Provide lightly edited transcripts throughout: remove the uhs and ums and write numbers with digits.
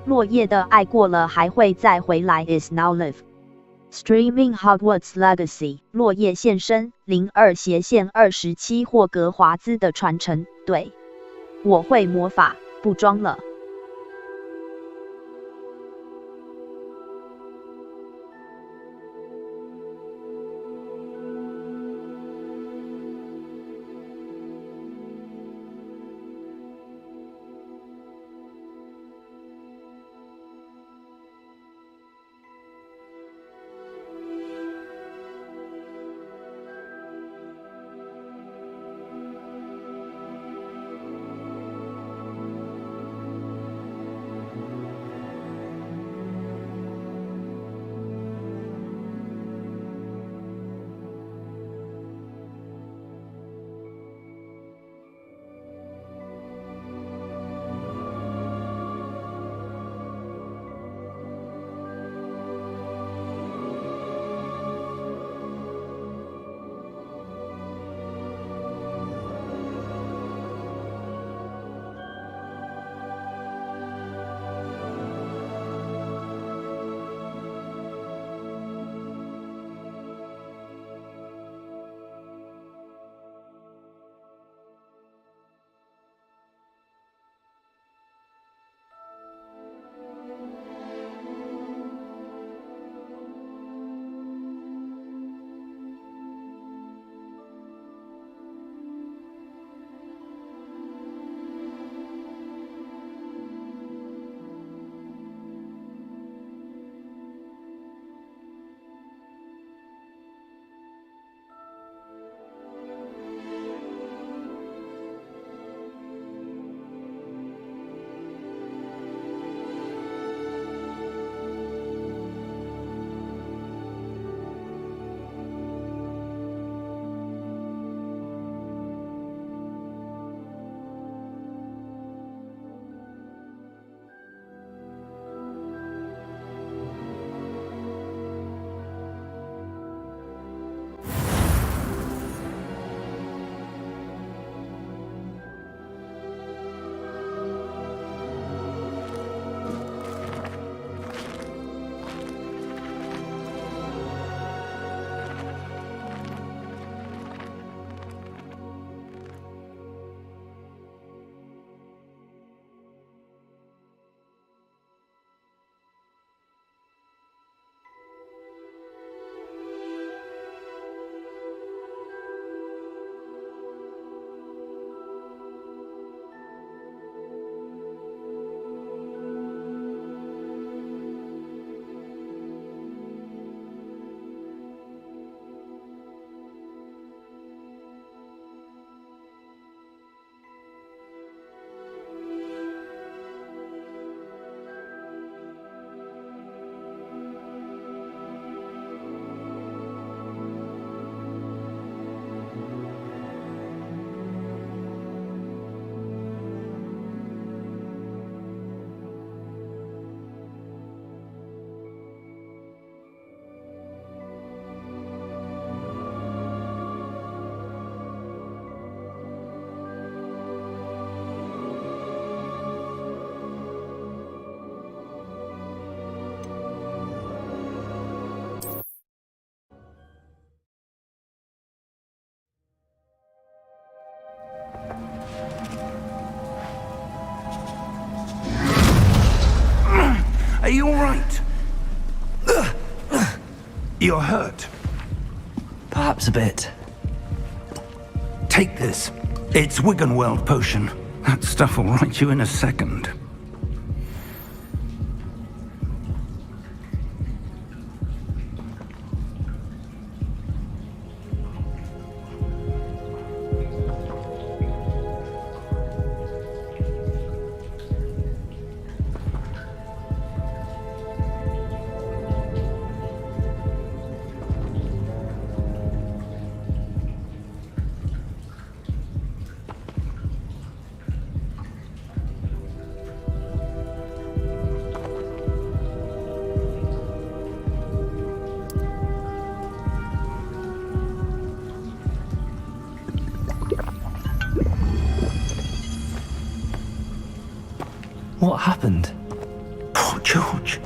落叶的爱过了还会再回来 is now live. Streaming Hogwarts Legacy 落叶现身02/27霍格华兹的传承。对，我会魔法，不装了。Are you all right? You're hurt. Perhaps a bit. Take this. It's Wiggenweld potion. That stuff will right you in a second. What happened? Poor George.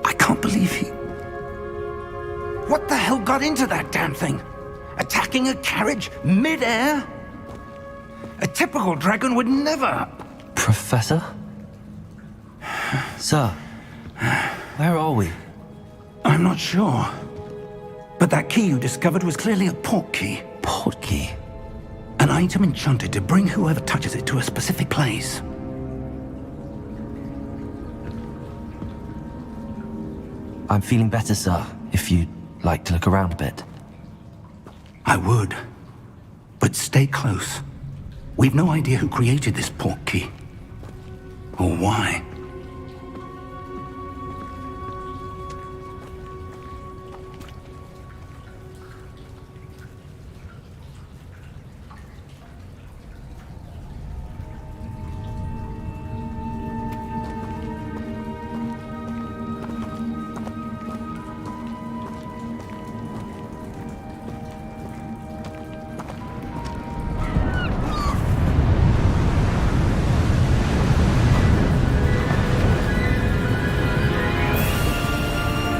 I can't believe he... What the hell got into that damn thing? Attacking a carriage mid-air? A typical dragon would never... Professor? Sir, where are we? I'm not sure. But that key you discovered was clearly a port key. Port key? An item enchanted to bring whoever touches it to a specific place. I'm feeling better, sir, if you'd like to look around a bit. I would. But stay close. We've no idea who created this port key. Or why.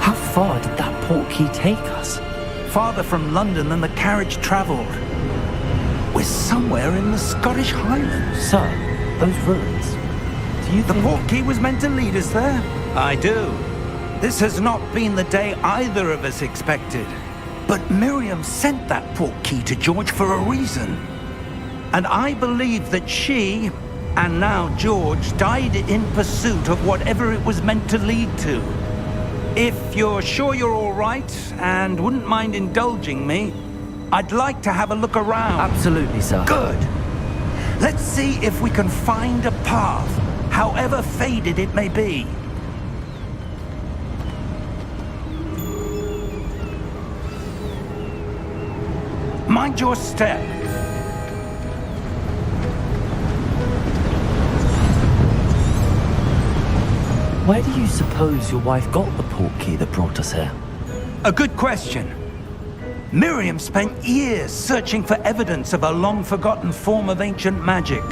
How far did that port key take us? Farther from London than the carriage travelled. We're somewhere in the Scottish Highlands. Sir, those ruins. Do you The think... port key was meant to lead us there? I do. This has not been the day either of us expected. But Miriam sent that port key to George for a reason. And I believe that she, and now George, died in pursuit of whatever it was meant to lead to. If you're sure you're all right and wouldn't mind indulging me, I'd like to have a look around. Absolutely, sir. Good. Let's see if we can find a path, however faded it may be. Mind your step. Where do you suppose your wife got the port key that brought us here? A good question. Miriam spent years searching for evidence of a long-forgotten form of ancient magic.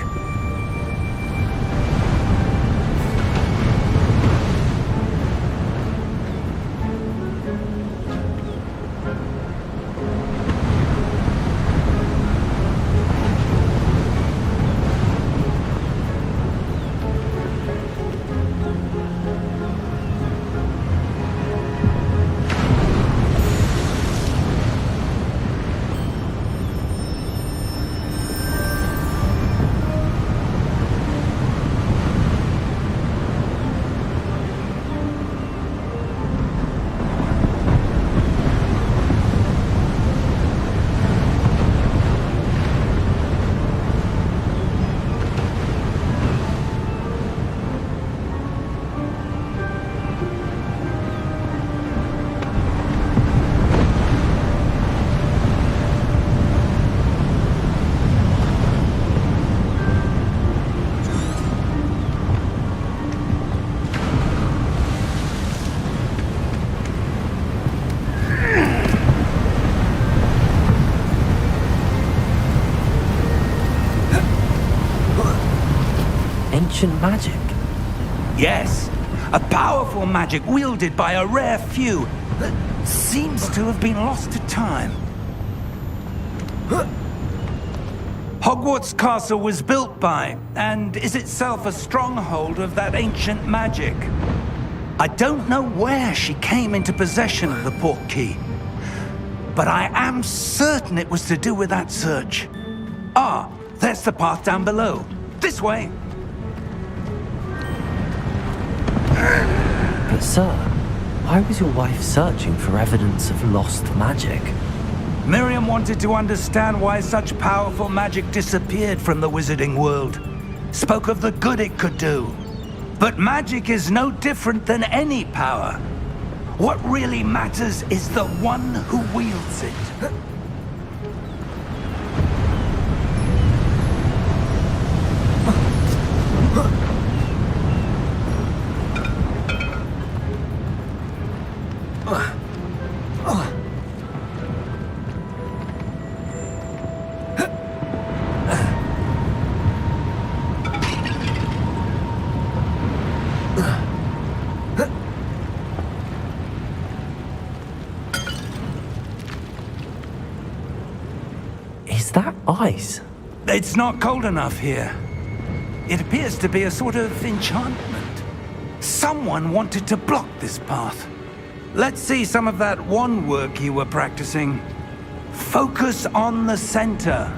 Ancient magic? Yes, a powerful magic wielded by a rare few that seems to have been lost to time. Hogwarts Castle was built by, and is itself a stronghold of that ancient magic. I don't know where she came into possession of the port key, but I am certain it was to do with that search. Ah, there's the path down below. This way. But sir, why was your wife searching for evidence of lost magic? Miriam wanted to understand why such powerful magic disappeared from the wizarding world. Spoke of the good it could do. But magic is no different than any power. What really matters is the one who wields it. ice. It's not cold enough here. It appears to be a sort of enchantment. Someone wanted to block this path. Let's see some of that wand work you were practicing. Focus on the center.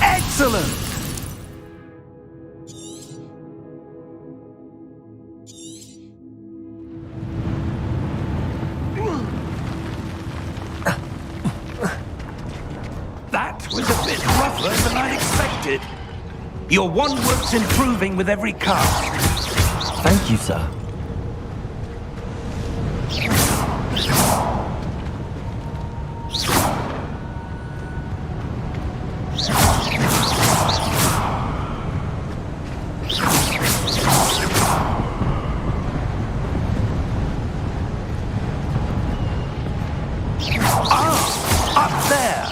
Excellent! That was a bit rougher than I expected. Your wand work's improving with every cast. Thank you, sir. Up there!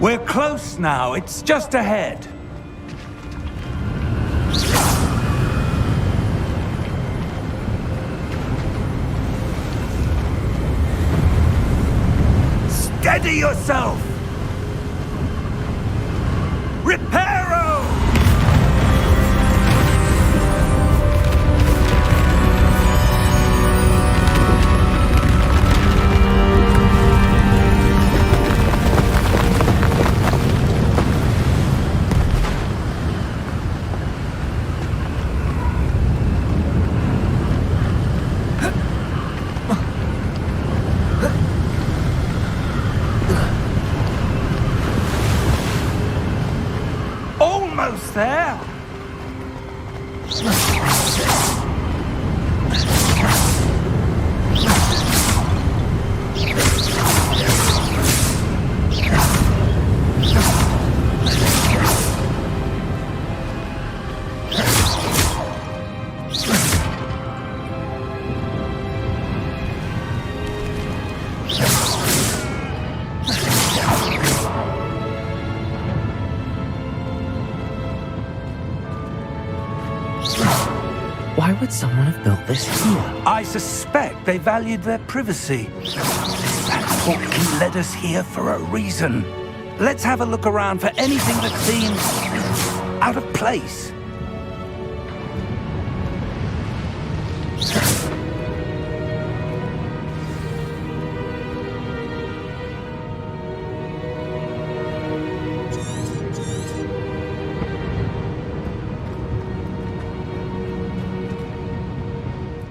We're close now. It's just ahead. Steady yourself! Reparo! Almost there! Why would someone have built this here? I suspect they valued their privacy. That portkey led us here for a reason. Let's have a look around for anything that seems out of place.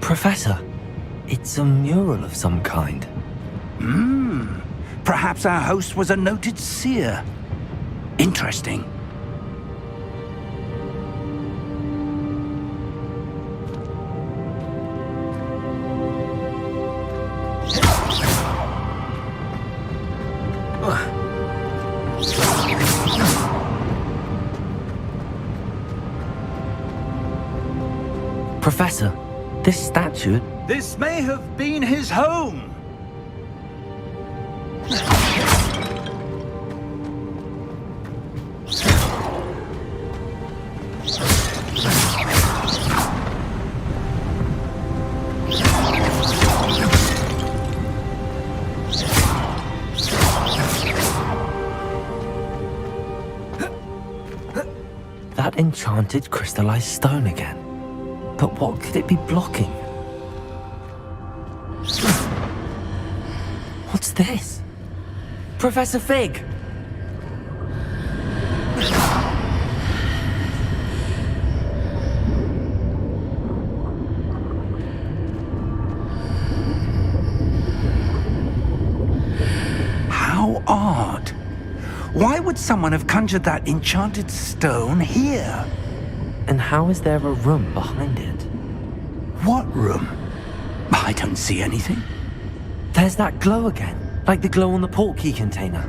Professor, it's a mural of some kind. Perhaps our host was a noted seer. Interesting. Professor, this statue... This may have been his home. That enchanted crystallized stone again. But what could it be blocking? What's this? Professor Fig! How would someone have conjured that enchanted stone here? And how is there a room behind it? What room? I don't see anything. There's that glow again, like the glow on the portkey container.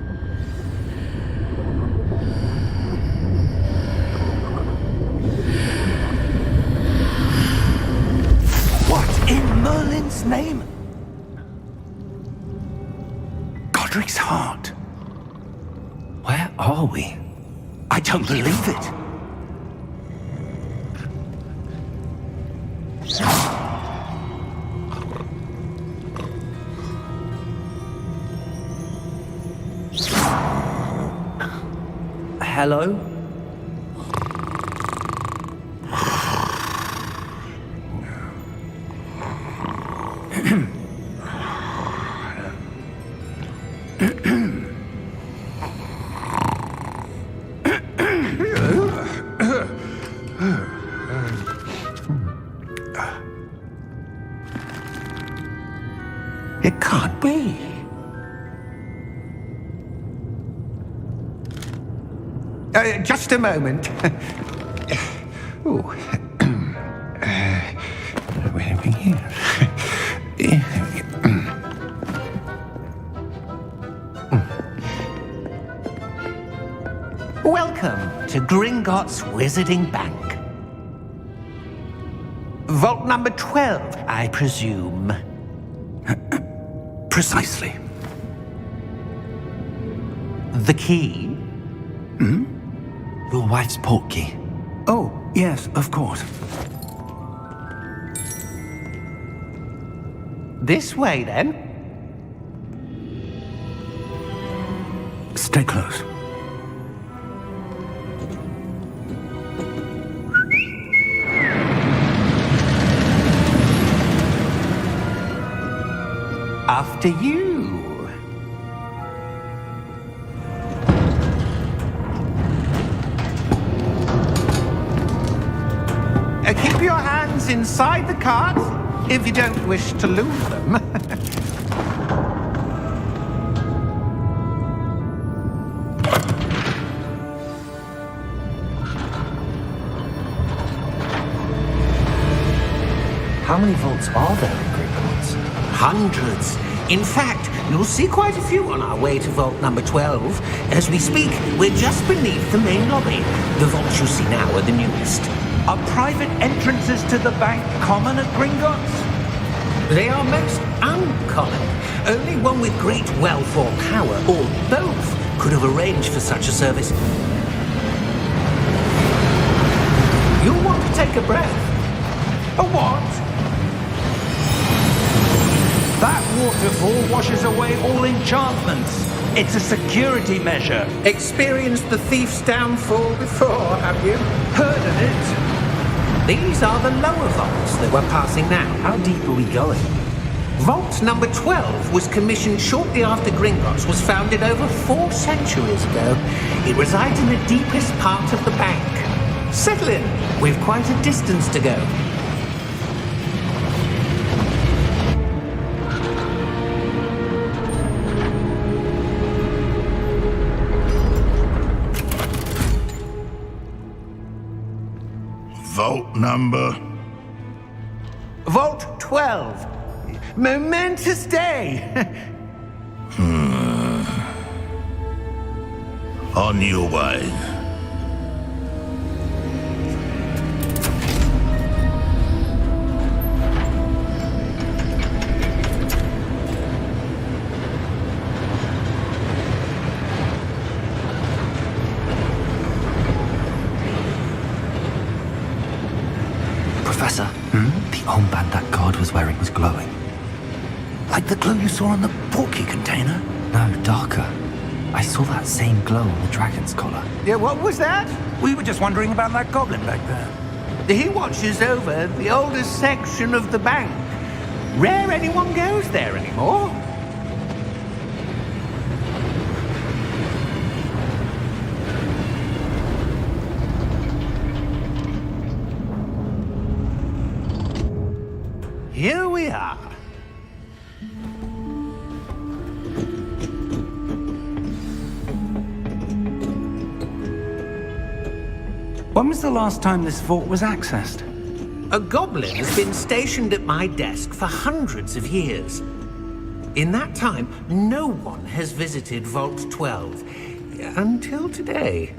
What in Merlin's name? Godric's heart. Where are we? I don't believe it. Hello? It can't be. Just a moment. Oh. Where are we here? Welcome to Gringotts Wizarding Bank. Vault number 12, I presume. Precisely. The key? Your wife's portkey. Oh, yes, of course. This way, then. Stay close. After you. Keep your hands inside the cart if you don't wish to lose them. How many vaults are there in Gringotts? Hundreds. In fact, you'll see quite a few on our way to vault number 12. As we speak, we're just beneath the main lobby. The vaults you see now are the newest. Are private entrances to the bank common at Gringotts? They are most uncommon. Only one with great wealth or power, or both, could have arranged for such a service. You'll want to take a breath. A what? That waterfall washes away all enchantments. It's a security measure. Experienced the thief's downfall before, have you? Heard of it? These are the lower vaults that we're passing now. How deep are we going? Vault number 12 was commissioned shortly after Gringotts was founded over 4 centuries ago. It resides in the deepest part of the bank. Settle in. We've quite a distance to go. Vault number? Vault 12. Momentous day. On your way. Professor, the armband that guard was wearing was glowing. Like the glow you saw on the portkey container? No, darker. I saw that same glow on the dragon's collar. Yeah, what was that? We were just wondering about that goblin back there. He watches over the oldest section of the bank. Rare anyone goes there anymore. Here we are. When was the last time this vault was accessed? A goblin has been stationed at my desk for hundreds of years. In that time, no one has visited Vault 12. Until today.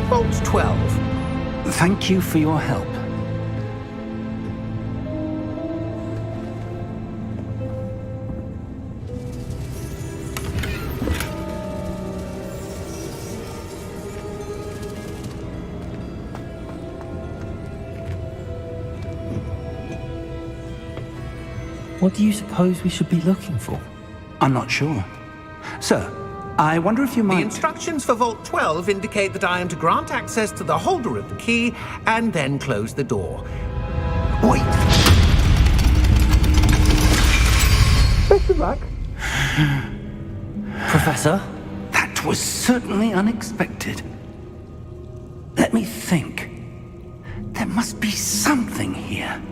Vault 12. Thank you for your help. What do you suppose we should be looking for? I'm not sure. Sir, I wonder if you The might... instructions for Vault 12 indicate that I am to grant access to the holder of the key and then close the door. Wait! Best of luck. Professor? That was certainly unexpected. Let me think. There must be something here.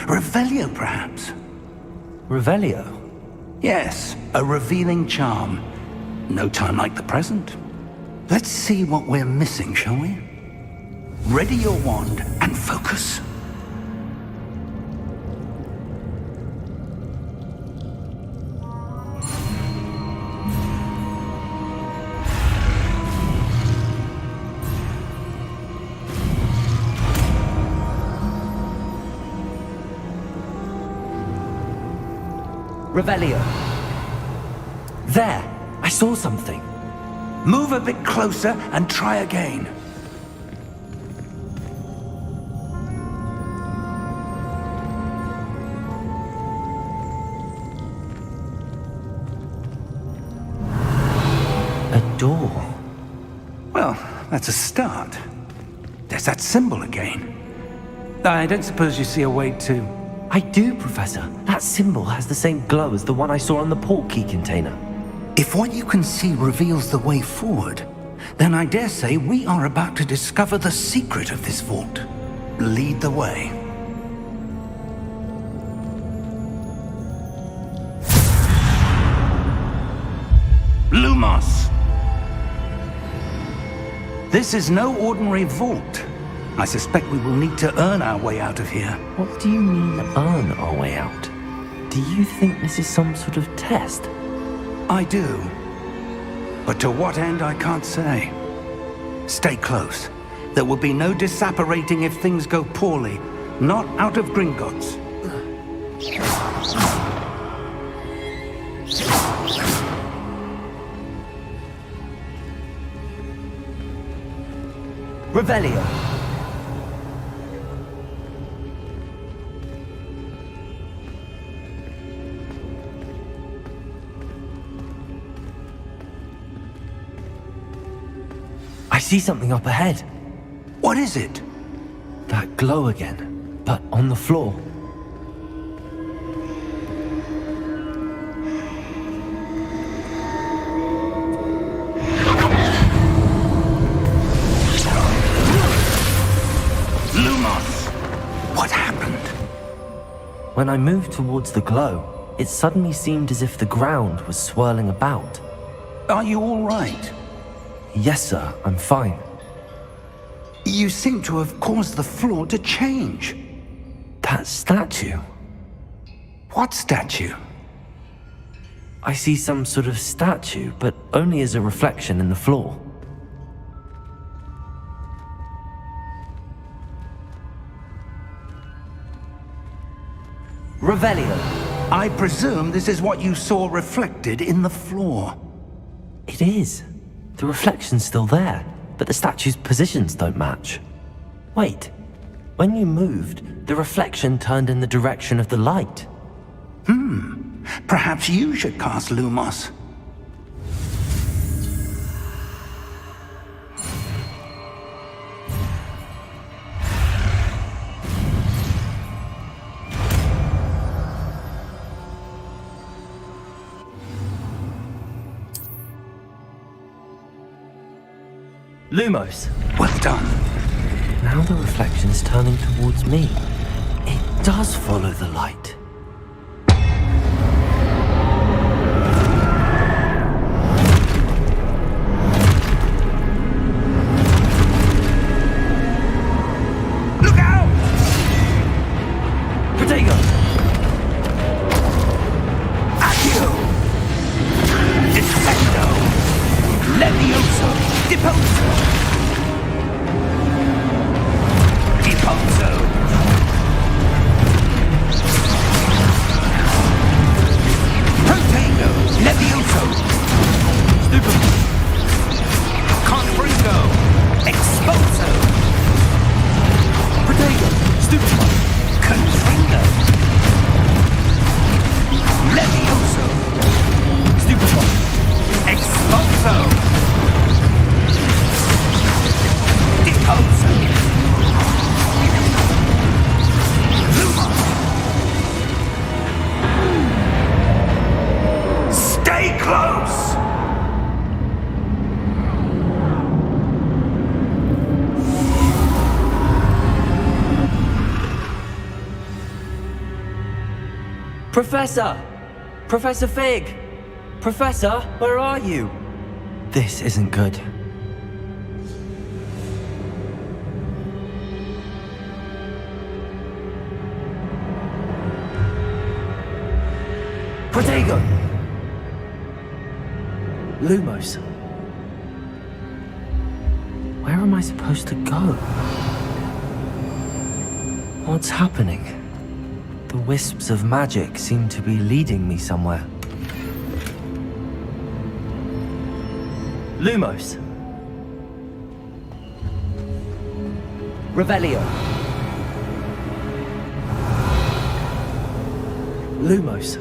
Revelio, perhaps? Revelio? Yes, a revealing charm. No time like the present. Let's see what we're missing, shall we? Ready your wand and focus. Revelio. There! I saw something. Move a bit closer and try again. A door. Well, that's a start. There's that symbol again. I don't suppose you see a way to... I do, Professor. That symbol has the same glow as the one I saw on the portkey container. If what you can see reveals the way forward, then I dare say we are about to discover the secret of this vault. Lead the way. Lumos! This is no ordinary vault. I suspect we will need to earn our way out of here. What do you mean, earn our way out? Do you think this is some sort of test? I do. But to what end, I can't say. Stay close. There will be no disapparating if things go poorly. Not out of Gringotts. Revelio. I see something up ahead. What is it? That glow again, but on the floor. Lumos! What happened? When I moved towards the glow, it suddenly seemed as if the ground was swirling about. Are you all right? Yes, sir, I'm fine. You seem to have caused the floor to change. That statue. What statue? I see some sort of statue, but only as a reflection in the floor. Revelio. I presume this is what you saw reflected in the floor. It is. The reflection's still there, but the statue's positions don't match. Wait. When you moved, the reflection turned in the direction of the light. Perhaps you should cast Lumos. Lumos. Well done. Now the reflection's turning towards me. It does follow the light. Look out! Protego! Accio! Defendo! Levioso! Deposo! Deposo! Protego! Levioso! Stupid! Confringo! Exposo! Protego! Stupid! Confringo! Levioso! Stupid! Exposo! Deposo! Luma! Stay close! Professor! Professor Fig! Professor, where are you? This isn't good. Protego! Lumos. Where am I supposed to go? What's happening? The wisps of magic seem to be leading me somewhere. Lumos. Revelio. Lumos.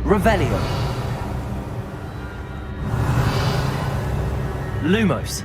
Revelio. Lumos.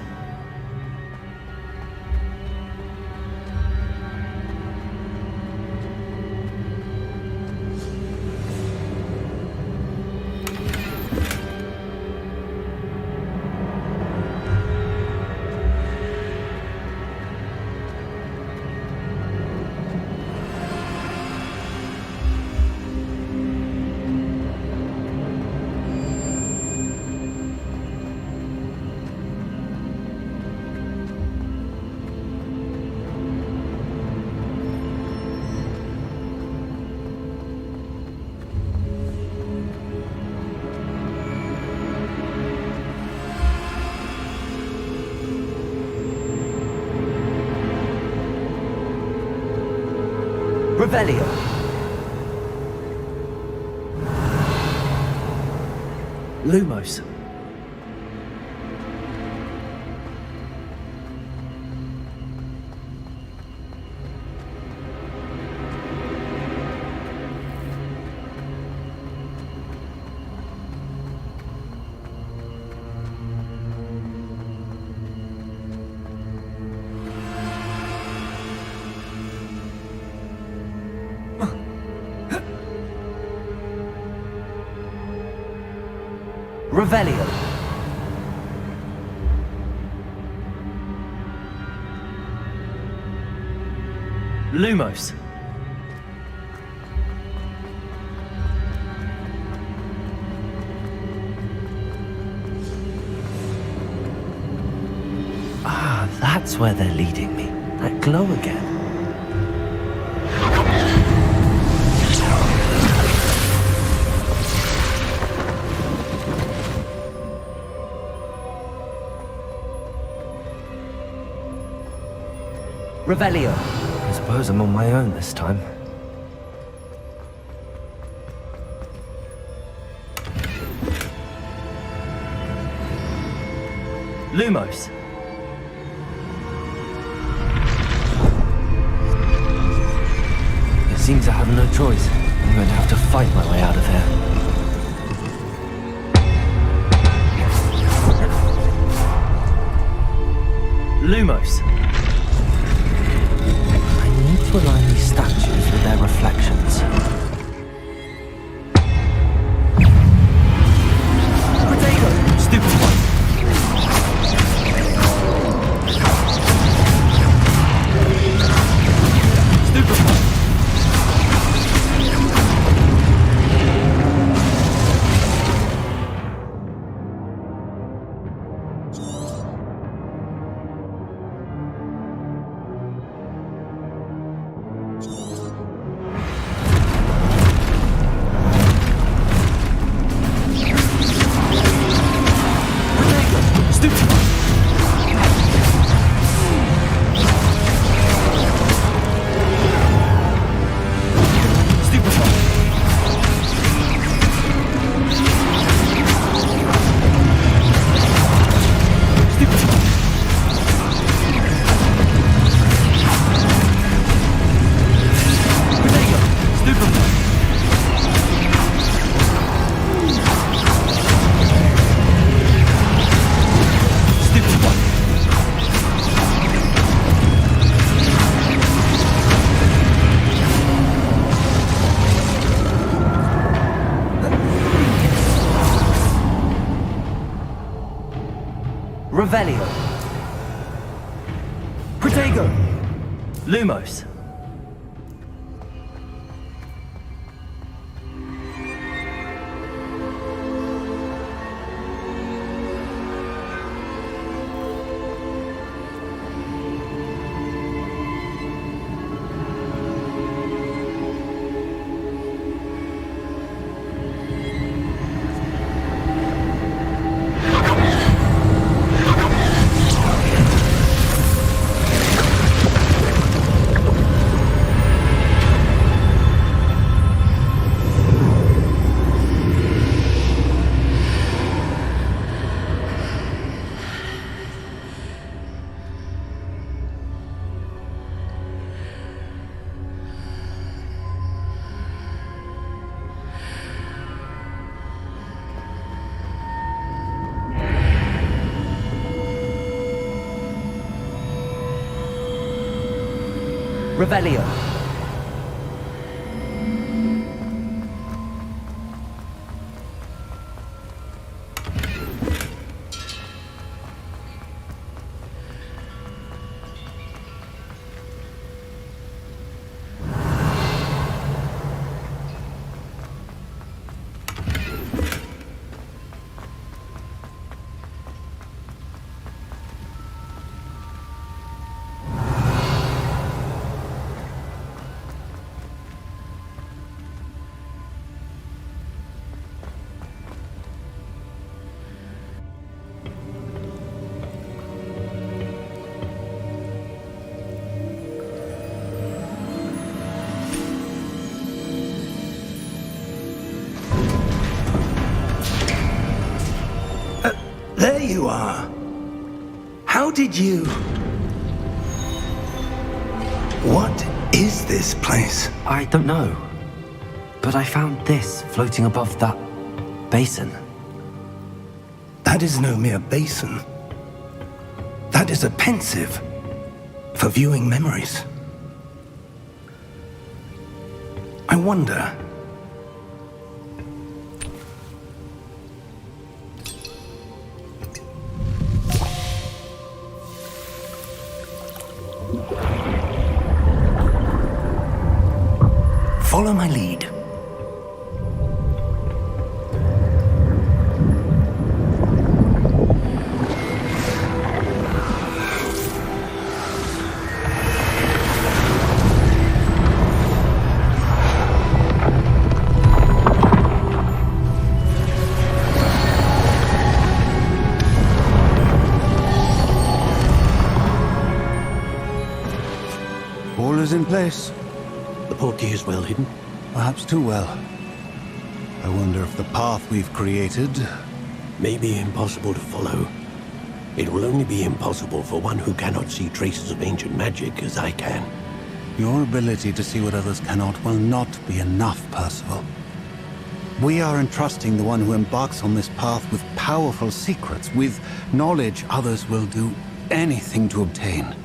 Revelio. Lumos. Revelio. Lumos. Ah, that's where they're leading me. That glow again. Revelio. I suppose I'm on my own this time. Lumos. It seems I have no choice. I'm going to have to fight my way out of here. Lumos. I need to align these statues with their reflections. Potato! Stupid one! Stupid one! Revelio. Protego. Lumos. Revelio. There you are. How did you... What is this place? I don't know. But I found this floating above that basin. That is no mere basin. That is a pensive for viewing memories. I wonder... Follow my lead. All is in place. The portkey is well hidden. Perhaps too well. I wonder if the path we've created... May be impossible to follow. It will only be impossible for one who cannot see traces of ancient magic as I can. Your ability to see what others cannot will not be enough, Percival. We are entrusting the one who embarks on this path with powerful secrets, with knowledge others will do anything to obtain.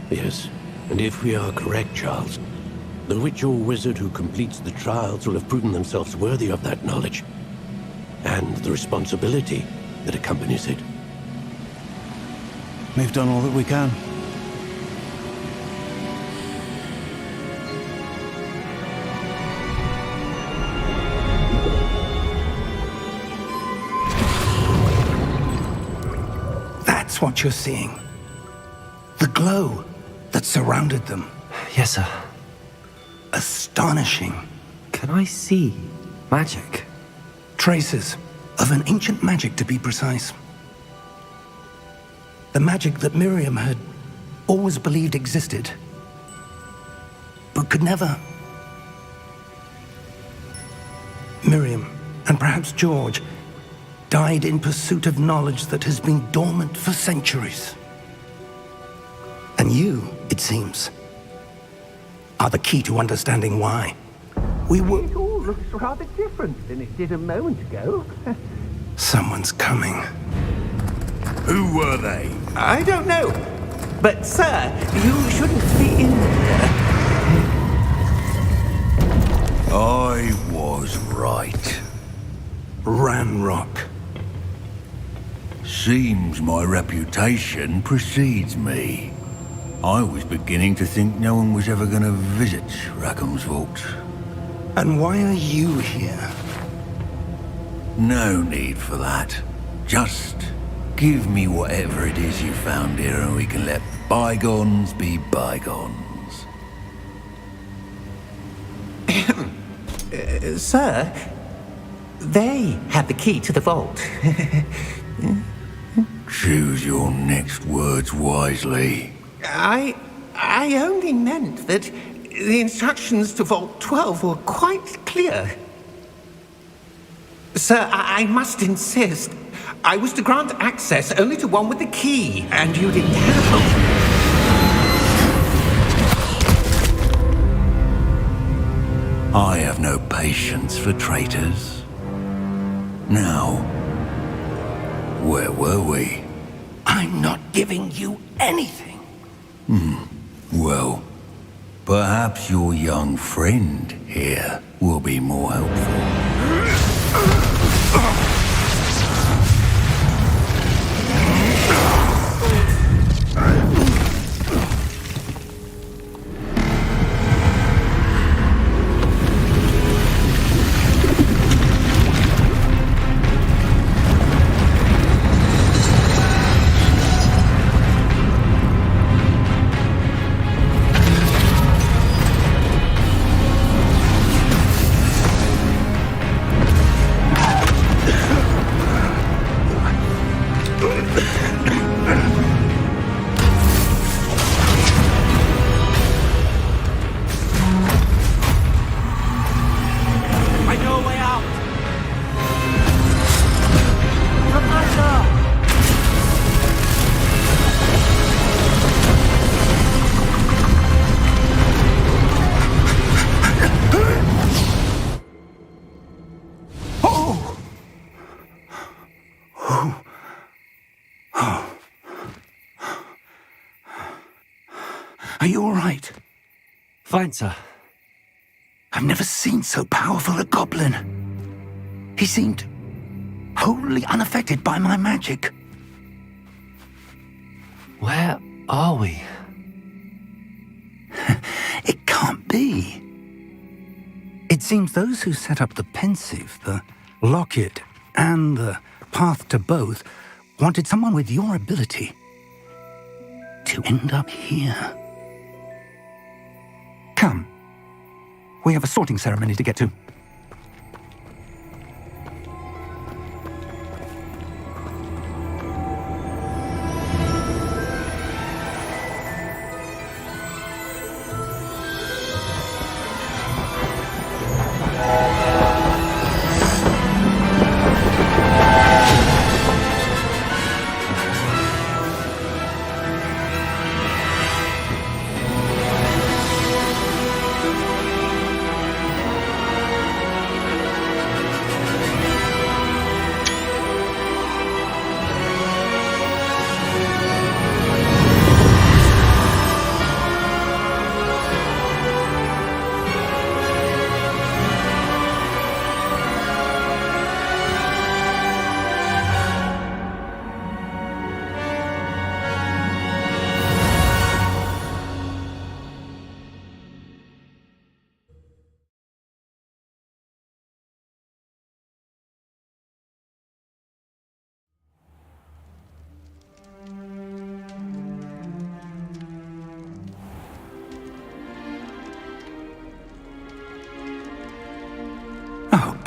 Yes, and if we are correct, Charles, the witch or wizard who completes the trials will have proven themselves worthy of that knowledge, and the responsibility that accompanies it. We've done all that we can. That's what you're seeing. The glow that surrounded them. Yes, sir. Astonishing. Can I see magic? Traces of an ancient magic, to be precise. The magic that Miriam had always believed existed, but could never. Miriam, and perhaps George, died in pursuit of knowledge that has been dormant for centuries. And you, it seems, are the key to understanding why. We were... It all looks rather different than it did a moment ago. Someone's coming. Who were they? I don't know. But, sir, you shouldn't be in here. I was right. Ranrock. Seems my reputation precedes me. I was beginning to think no one was ever going to visit Rackham's vault. And why are you here? No need for that. Just give me whatever it is you found here and we can let bygones be bygones. Sir, they have the key to the vault. Choose your next words wisely. I only meant that the instructions to Vault 12 were quite clear. Sir, I must insist. I was to grant access only to one with the key, and you didn't have. I have no patience for traitors. Now, where were we? I'm not giving you anything. Well, perhaps your young friend here will be more helpful. Are you all right? Fine, sir. I've never seen so powerful a goblin. He seemed wholly unaffected by my magic. Where are we? It can't be. It seems those who set up the pensive, the locket, and the path to both wanted someone with your ability to end up here. Come. We have a sorting ceremony to get to.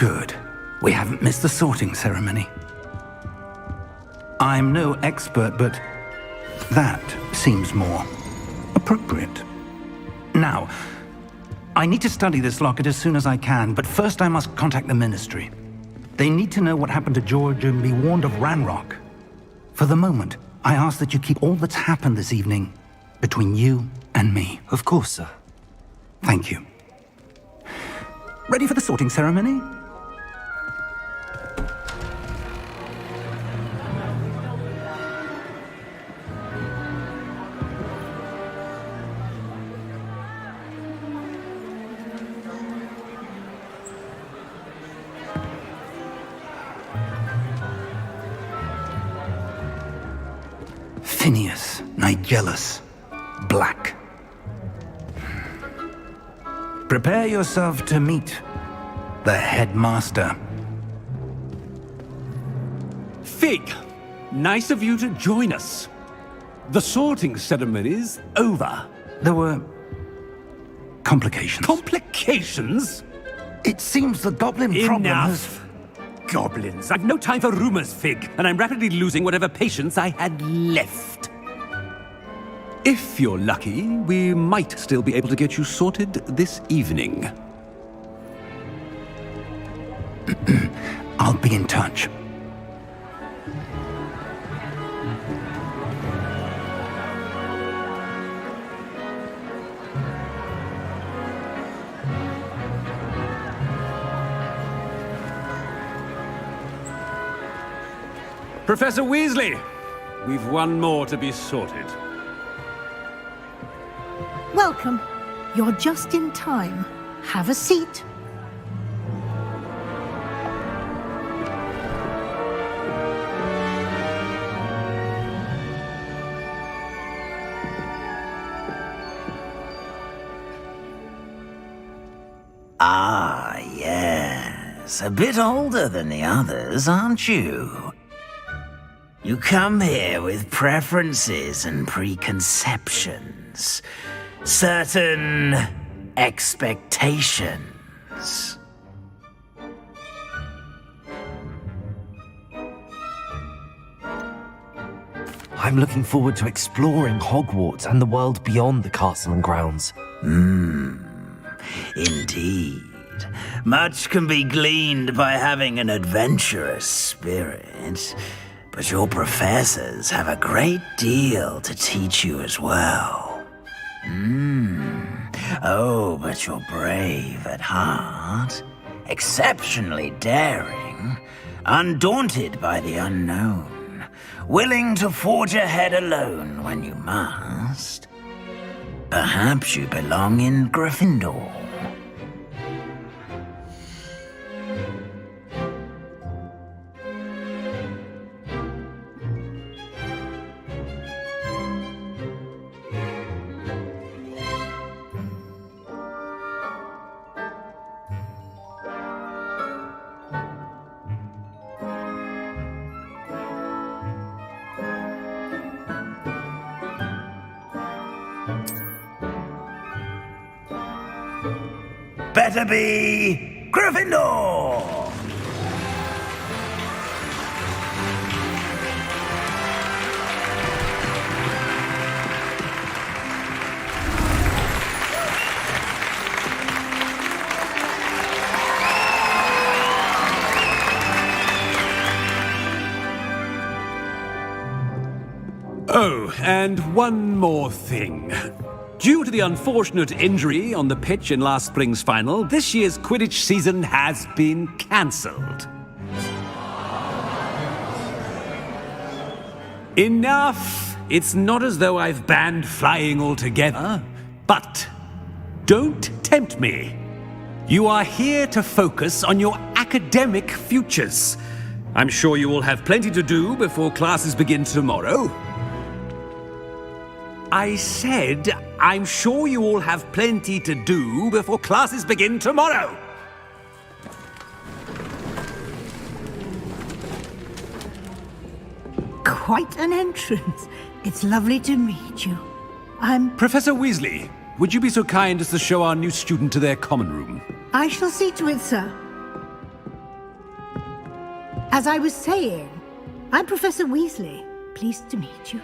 Good. We haven't missed the sorting ceremony. I'm no expert, but that seems more appropriate. Now, I need to study this locket as soon as I can, but first I must contact the Ministry. They need to know what happened to George and be warned of Ranrock. For the moment, I ask that you keep all that's happened this evening between you and me. Of course, sir. Thank you. Ready for the sorting ceremony? Phineas, Nigellus, Black. Prepare yourself to meet the headmaster. Fig, nice of you to join us. The sorting ceremony's over. There were complications. Complications? It seems the goblin problem has... Enough! Goblins. I've no time for rumors, Fig, and I'm rapidly losing whatever patience I had left. If you're lucky, we might still be able to get you sorted this evening. I'll be in touch. Professor Weasley, we've one more to be sorted. Welcome. You're just in time. Have a seat. Ah, yes. A bit older than the others, aren't you? You come here with preferences and preconceptions. Certain expectations. I'm looking forward to exploring Hogwarts and the world beyond the castle and grounds. Indeed. Much can be gleaned by having an adventurous spirit, but your professors have a great deal to teach you as well. Oh, but you're brave at heart, exceptionally daring, undaunted by the unknown, willing to forge ahead alone when you must. Perhaps you belong in Gryffindor. Better be Gryffindor! Oh, and one more thing. Due to the unfortunate injury on the pitch in last spring's final, this year's Quidditch season has been cancelled. Enough! It's not as though I've banned flying altogether, but don't tempt me. You are here to focus on your academic futures. I'm sure you will have plenty to do before classes begin tomorrow. I said, I'm sure you all have plenty to do before classes begin tomorrow. Quite an entrance. It's lovely to meet you. Professor Weasley, would you be so kind as to show our new student to their common room? I shall see to it, sir. As I was saying, I'm Professor Weasley. Pleased to meet you.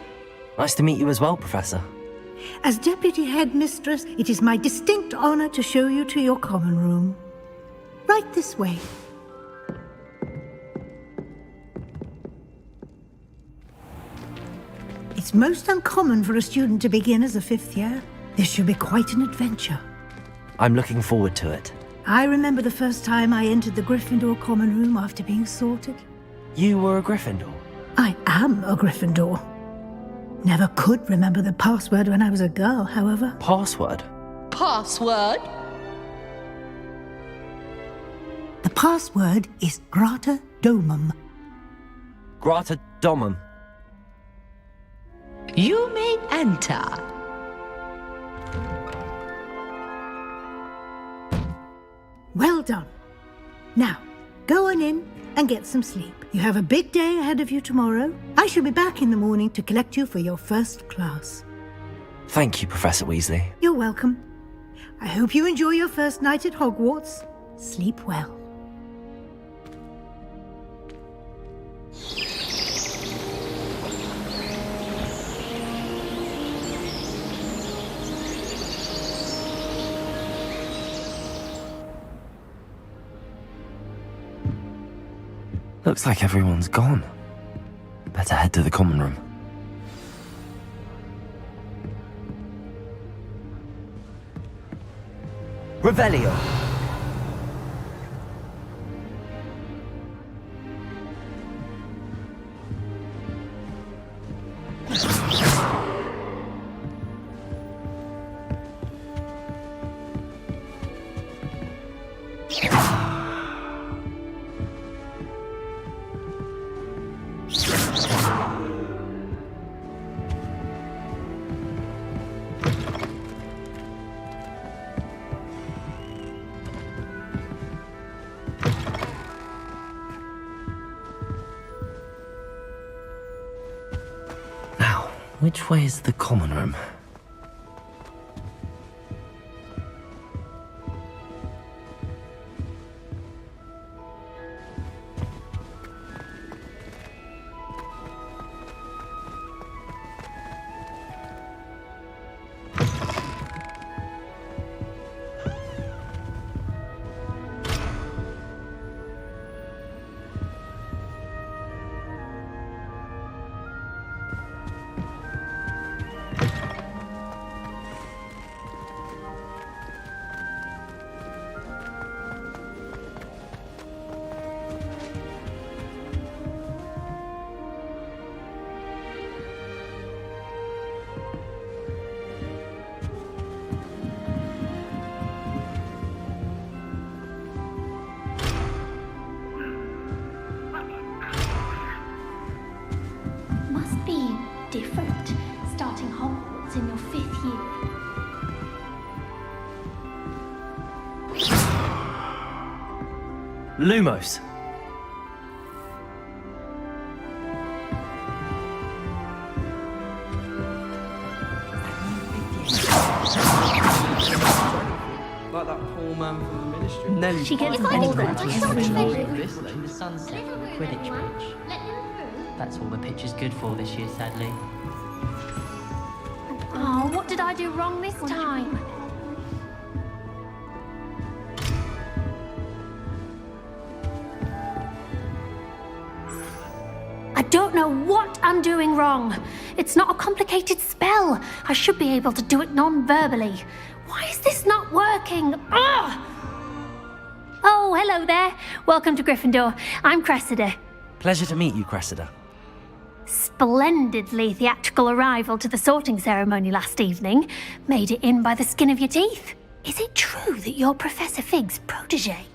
Nice to meet you as well, Professor. As Deputy Headmistress, it is my distinct honor to show you to your common room. Right this way. It's most uncommon for a student to begin as a fifth year. This should be quite an adventure. I'm looking forward to it. I remember the first time I entered the Gryffindor common room after being sorted. You were a Gryffindor? I am a Gryffindor. Never could remember the password when I was a girl, however. Password? Password? The password is Grata Domum. Grata Domum. You may enter. Well done. Now, go on in and get some sleep. You have a big day ahead of you tomorrow. I shall be back in the morning to collect you for your first class. Thank you, Professor Weasley. You're welcome. I hope you enjoy your first night at Hogwarts. Sleep well. Looks like everyone's gone. Better head to the common room. Revelio! Which way is the common room? Different, starting Hogwarts in your 5th year. Lumos! Like that poor man from the ministry. No, She gets bored at the sunset, the Quidditch pitch. That's all the pitch is good for this year, sadly. Oh, what did I do wrong this time? I don't know what I'm doing wrong. It's not a complicated spell. I should be able to do it non-verbally. Why is this not working? Ugh! Oh, hello there. Welcome to Gryffindor. I'm Cressida. Pleasure to meet you, Cressida. Splendidly theatrical arrival to the sorting ceremony last evening. Made it in by the skin of your teeth. Is it true that you're Professor Fig's protege?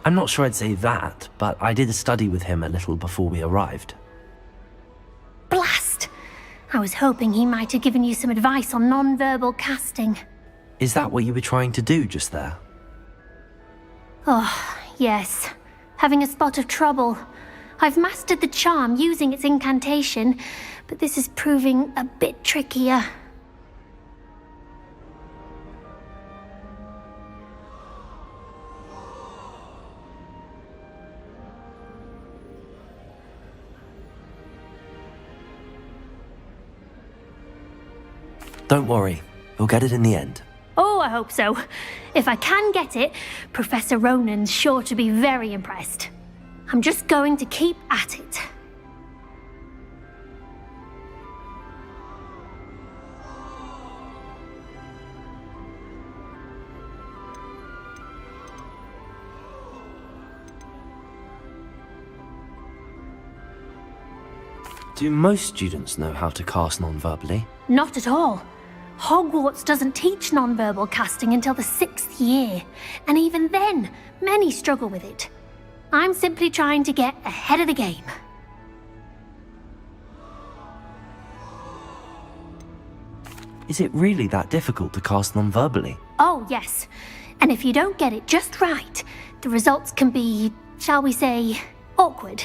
I'm not sure I'd say that, but I did study with him a little before we arrived. Blast! I was hoping he might have given you some advice on non-verbal casting. Is that what you were trying to do just there? Oh, Yes. Having a spot of trouble. I've mastered the charm using its incantation, but this is proving a bit trickier. Don't worry, you'll get it in the end. Oh, I hope so. If I can get it, Professor Ronan's sure to be very impressed. I'm just going to keep at it. Do most students know how to cast non-verbally? Not at all. Hogwarts doesn't teach nonverbal casting until the 6th year, and even then, many struggle with it. I'm simply trying to get ahead of the game. Is it really that difficult to cast non-verbally? Oh, yes. And if you don't get it just right, the results can be, shall we say, awkward.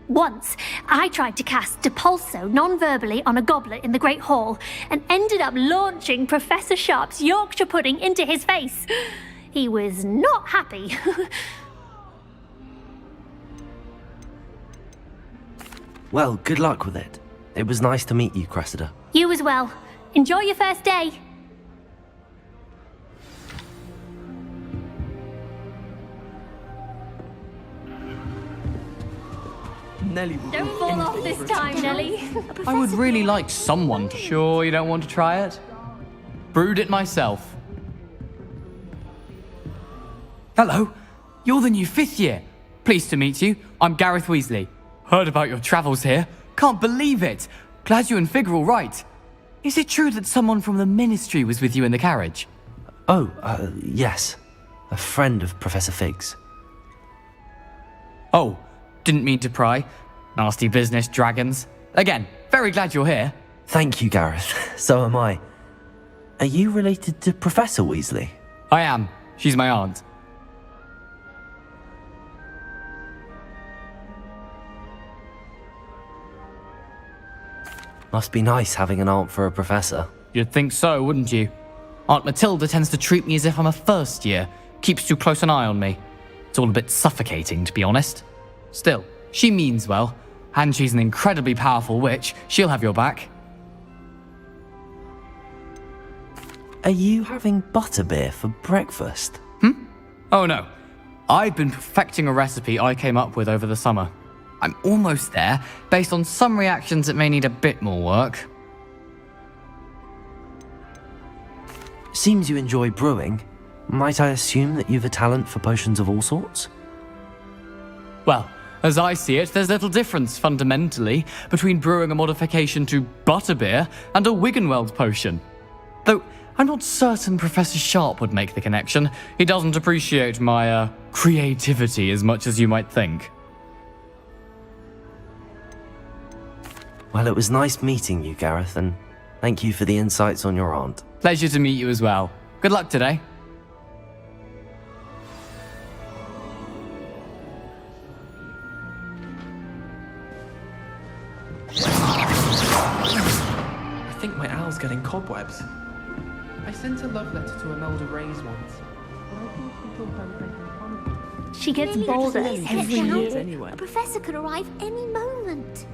Once, I tried to cast Depulso non-verbally on a goblet in the Great Hall and ended up launching Professor Sharp's Yorkshire pudding into his face. He was not happy. Well, good luck with it. It was nice to meet you, Cressida. You as well. Enjoy your first day. Nelly will Don't be fall in off this favour. time, Nelly. I would really like someone to... Sure you don't want to try it? Brewed it myself. Hello, you're the new 5th year. Pleased to meet you. I'm Gareth Weasley. Heard about your travels here. Can't believe it. Glad you and Fig are all right. Is it true that someone from the Ministry was with you in the carriage? Oh, yes. A friend of Professor Fig's. Oh, didn't mean to pry. Nasty business, dragons. Again, very glad you're here. Thank you, Gareth. So am I. Are you related to Professor Weasley? I am. She's my aunt. Must be nice having an aunt for a professor. You'd think so, wouldn't you? Aunt Matilda tends to treat me as if I'm a first year. Keeps too close an eye on me. It's all a bit suffocating, to be honest. Still, she means well, and she's an incredibly powerful witch. She'll have your back. Are you having butterbeer for breakfast? Oh no. I've been perfecting a recipe I came up with over the summer. I'm almost there, based on some reactions that may need a bit more work. Seems you enjoy brewing. Might I assume that you've a talent for potions of all sorts? Well, as I see it, there's little difference, fundamentally, between brewing a modification to butterbeer and a Wiggenweld potion. Though, I'm not certain Professor Sharp would make the connection. He doesn't appreciate my, creativity as much as you might think. Well, it was nice meeting you, Gareth, and thank you for the insights on your aunt. Pleasure to meet you as well. Good luck today. I think my owl's getting cobwebs. I sent a love letter to Imelda Reyes once. But I think she thought I was making fun of her. She gets bolder every year. Anyway. A professor could arrive any moment.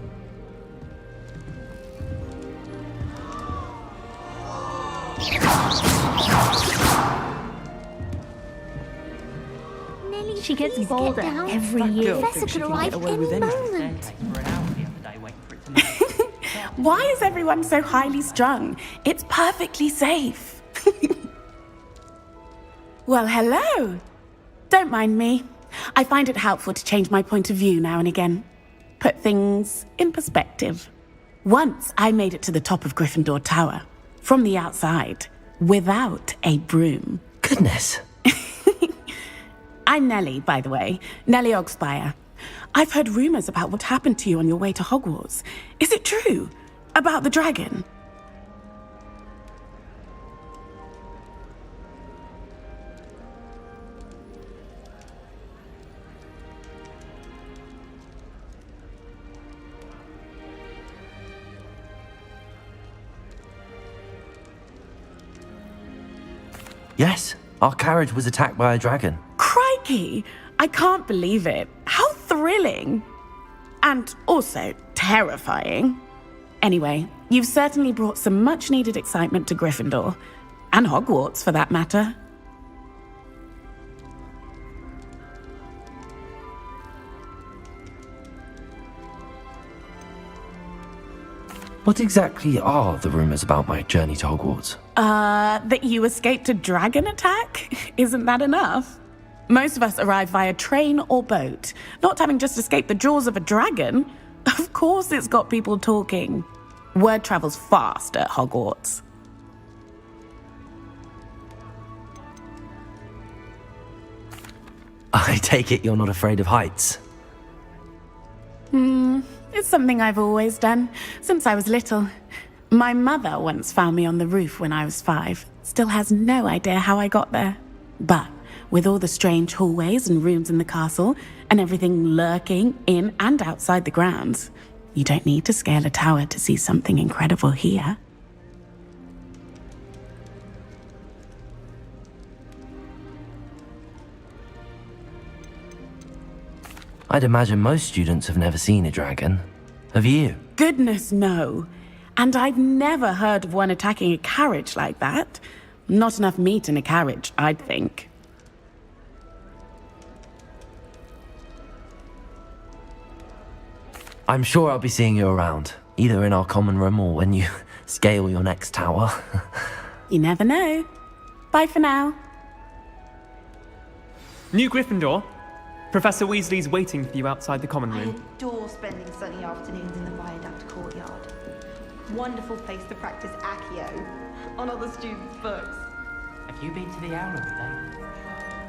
Nelly, She gets please bolder get down. every A year. professor could arrive any moment. Why is everyone so highly strung? It's perfectly safe. Well, hello. Don't mind me. I find it helpful to change my point of view now and again. Put things in perspective. Once I made it to the top of Gryffindor Tower, from the outside, without a broom. Goodness. I'm Nellie, by the way. Nellie Ogspire. I've heard rumors about what happened to you on your way to Hogwarts. Is it true? About the dragon? Yes, our carriage was attacked by a dragon. Crikey! I can't believe it. How thrilling! And also terrifying. Anyway, you've certainly brought some much-needed excitement to Gryffindor. And Hogwarts, for that matter. What exactly are the rumors about my journey to Hogwarts? That you escaped a dragon attack? Isn't that enough? Most of us arrive via train or boat, not having just escaped the jaws of a dragon. Of course it's got people talking. Word travels fast at Hogwarts. I take it you're not afraid of heights? It's something I've always done, since I was little. My mother once found me on the roof when I was 5. Still has no idea how I got there. But with all the strange hallways and rooms in the castle, and everything lurking in and outside the grounds, you don't need to scale a tower to see something incredible here. I'd imagine most students have never seen a dragon. Have you? Goodness, no. And I've never heard of one attacking a carriage like that. Not enough meat in a carriage, I'd think. I'm sure I'll be seeing you around, either in our common room or when you scale your next tower. You never know. Bye for now. New Gryffindor. Professor Weasley's waiting for you outside the common room. I adore spending sunny afternoons in the Viaduct courtyard. Wonderful place to practice Accio on other students' books. Have you been to the Owlery day?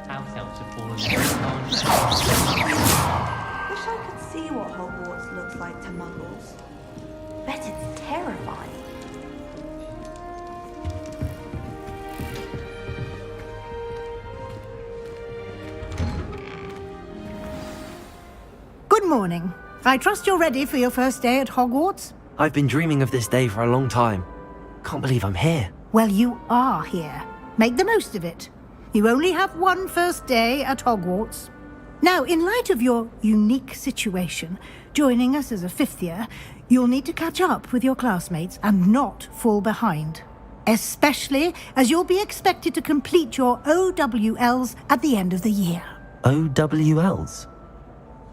House elves have fallen Wish I could see what Hogwarts looks like to Muggles. Bet it's terrifying. Good morning. I trust you're ready for your first day at Hogwarts? I've been dreaming of this day for a long time. Can't believe I'm here. Well, you are here. Make the most of it. You only have one first day at Hogwarts. Now, in light of your unique situation, joining us as a 5th year, you'll need to catch up with your classmates and not fall behind. Especially as you'll be expected to complete your OWLs at the end of the year. OWLs?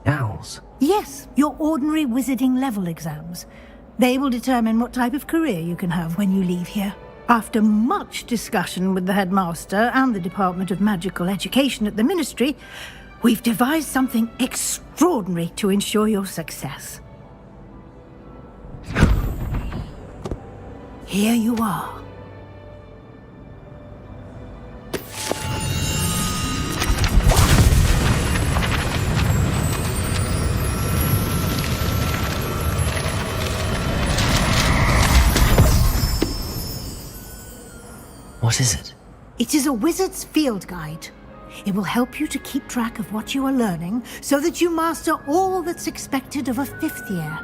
Owls? Yes, your ordinary wizarding level exams. They will determine what type of career you can have when you leave here. After much discussion with the headmaster and the Department of Magical Education at the Ministry, we've devised something extraordinary to ensure your success. Here you are. What is it? It is a wizard's field guide. It will help you to keep track of what you are learning so that you master all that's expected of a 5th year.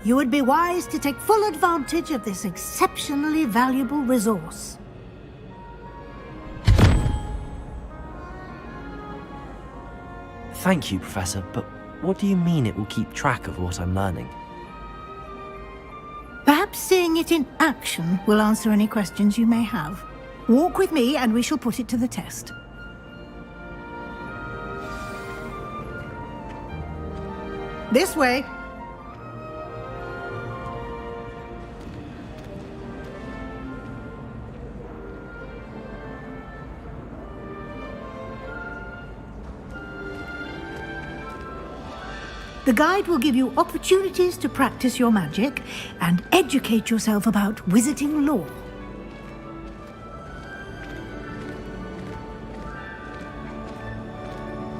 You would be wise to take full advantage of this exceptionally valuable resource. Thank you, Professor, but what do you mean it will keep track of what I'm learning? Perhaps seeing it in action will answer any questions you may have. Walk with me and we shall put it to the test. This way. The guide will give you opportunities to practice your magic and educate yourself about wizarding lore.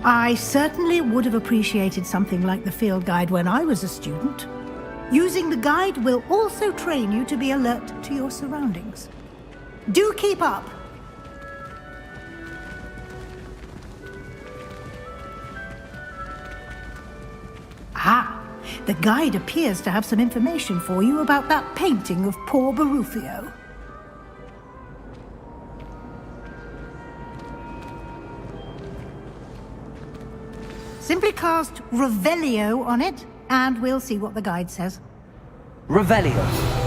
I certainly would have appreciated something like the field guide when I was a student. Using the guide will also train you to be alert to your surroundings. Do keep up! Ah, the guide appears to have some information for you about that painting of poor Barufio. Simply cast Revelio on it, and we'll see what the guide says. Revelio.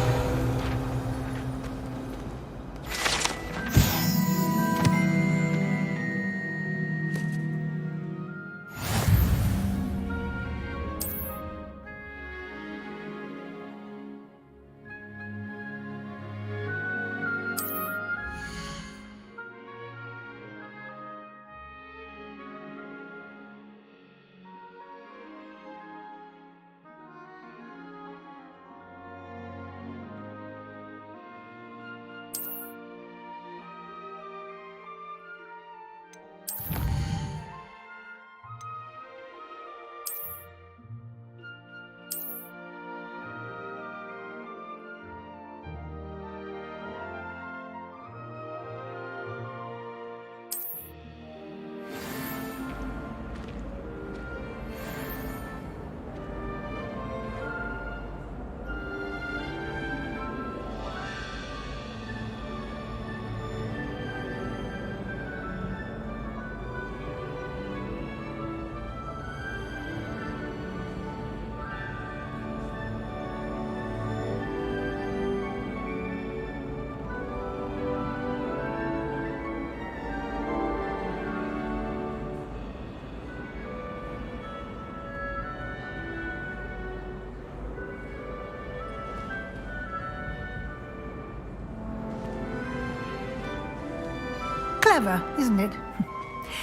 Clever, isn't it?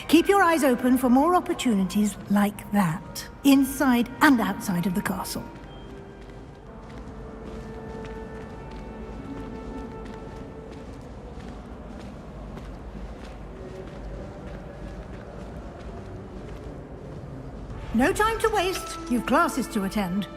Keep your eyes open for more opportunities like that, inside and outside of the castle. No time to waste. You've classes to attend.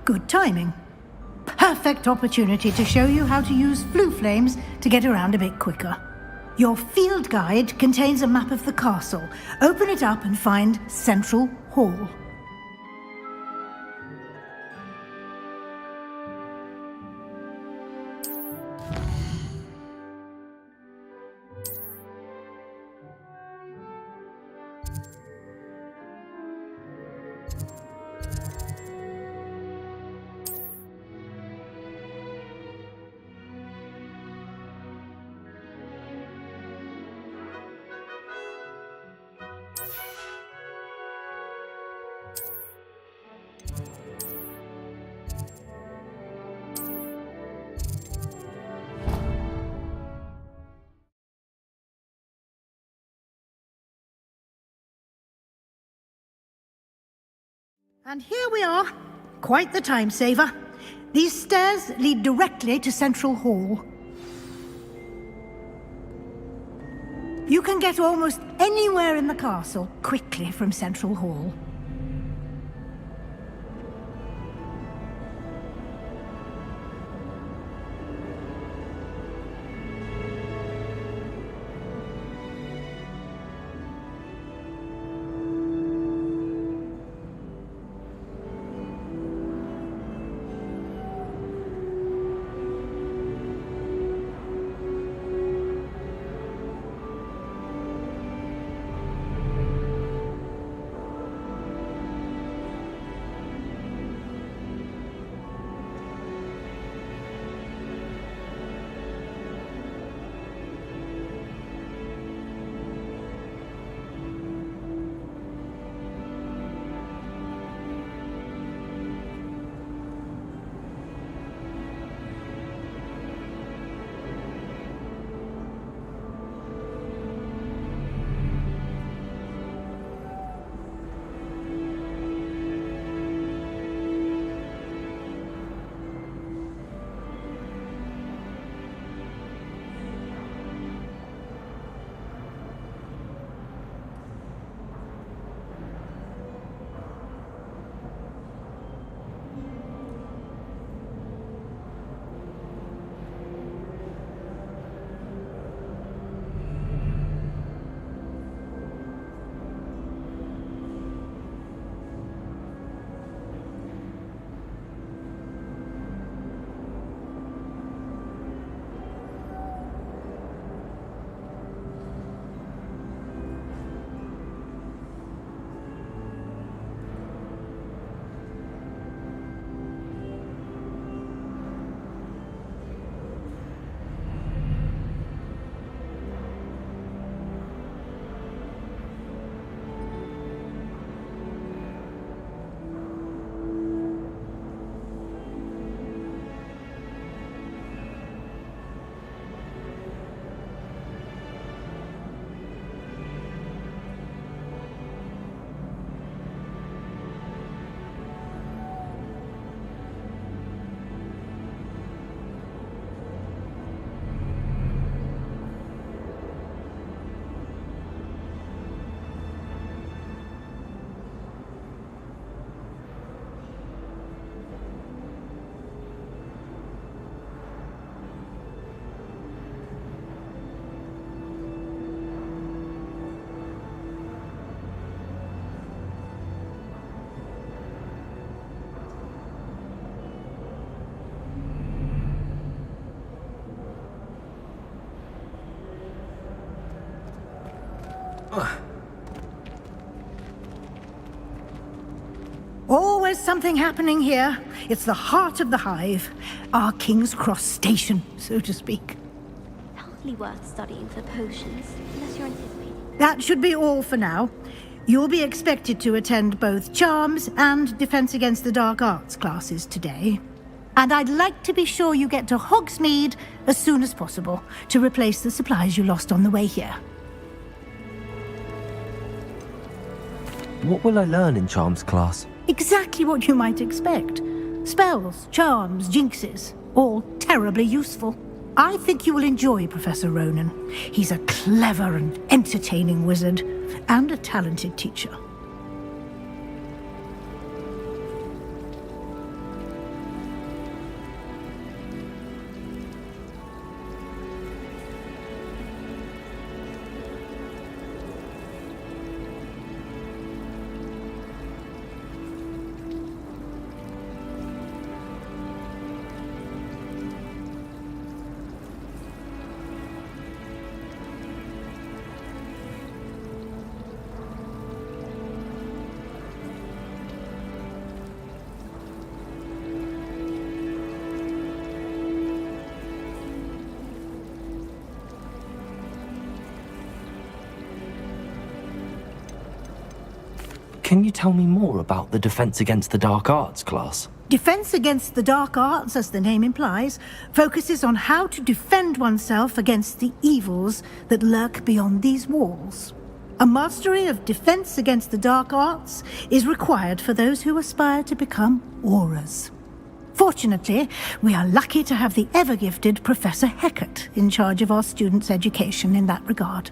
Good timing. Perfect opportunity to show you how to use flue flames to get around a bit quicker. Your field guide contains a map of the castle. Open it up and find Central Hall. And here we are. Quite the time saver. These stairs lead directly to Central Hall. You can get almost anywhere in the castle quickly from Central Hall. something happening here. It's the heart of the hive. Our King's Cross station, so to speak. Hardly worth studying for potions, unless you're anticipating. That should be all for now. You'll be expected to attend both Charms and Defense Against the Dark Arts classes today. And I'd like to be sure you get to Hogsmeade as soon as possible to replace the supplies you lost on the way here. What will I learn in Charms class? Exactly what you might expect. Spells, charms, jinxes, all terribly useful. I think you will enjoy Professor Ronan. He's a clever and entertaining wizard, and a talented teacher. Can you tell me more about the Defense Against the Dark Arts class? Defense Against the Dark Arts, as the name implies, focuses on how to defend oneself against the evils that lurk beyond these walls. A mastery of Defense Against the Dark Arts is required for those who aspire to become Aurors. Fortunately, we are lucky to have the ever-gifted Professor Hecat in charge of our students' education in that regard.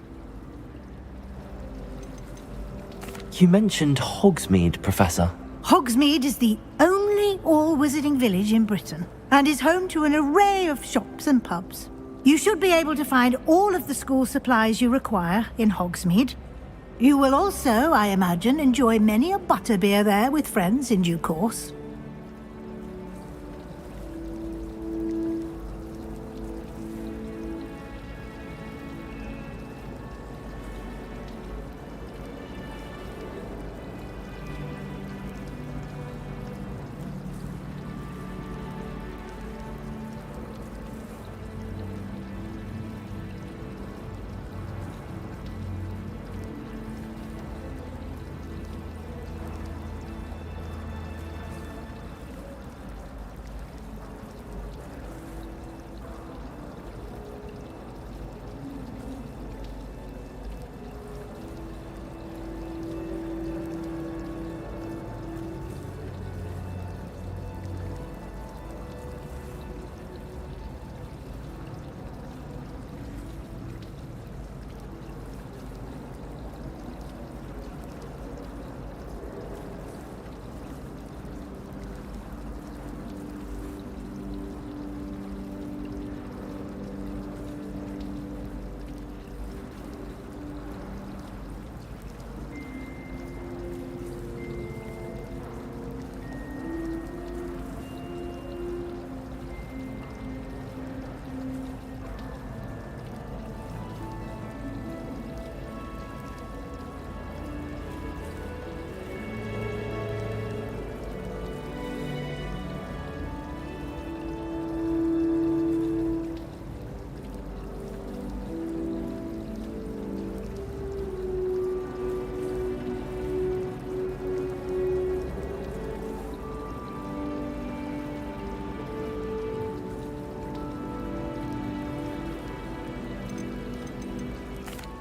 You mentioned Hogsmeade, Professor. Hogsmeade is the only all-wizarding village in Britain, and is home to an array of shops and pubs. You should be able to find all of the school supplies you require in Hogsmeade. You will also, I imagine, enjoy many a butterbeer there with friends in due course.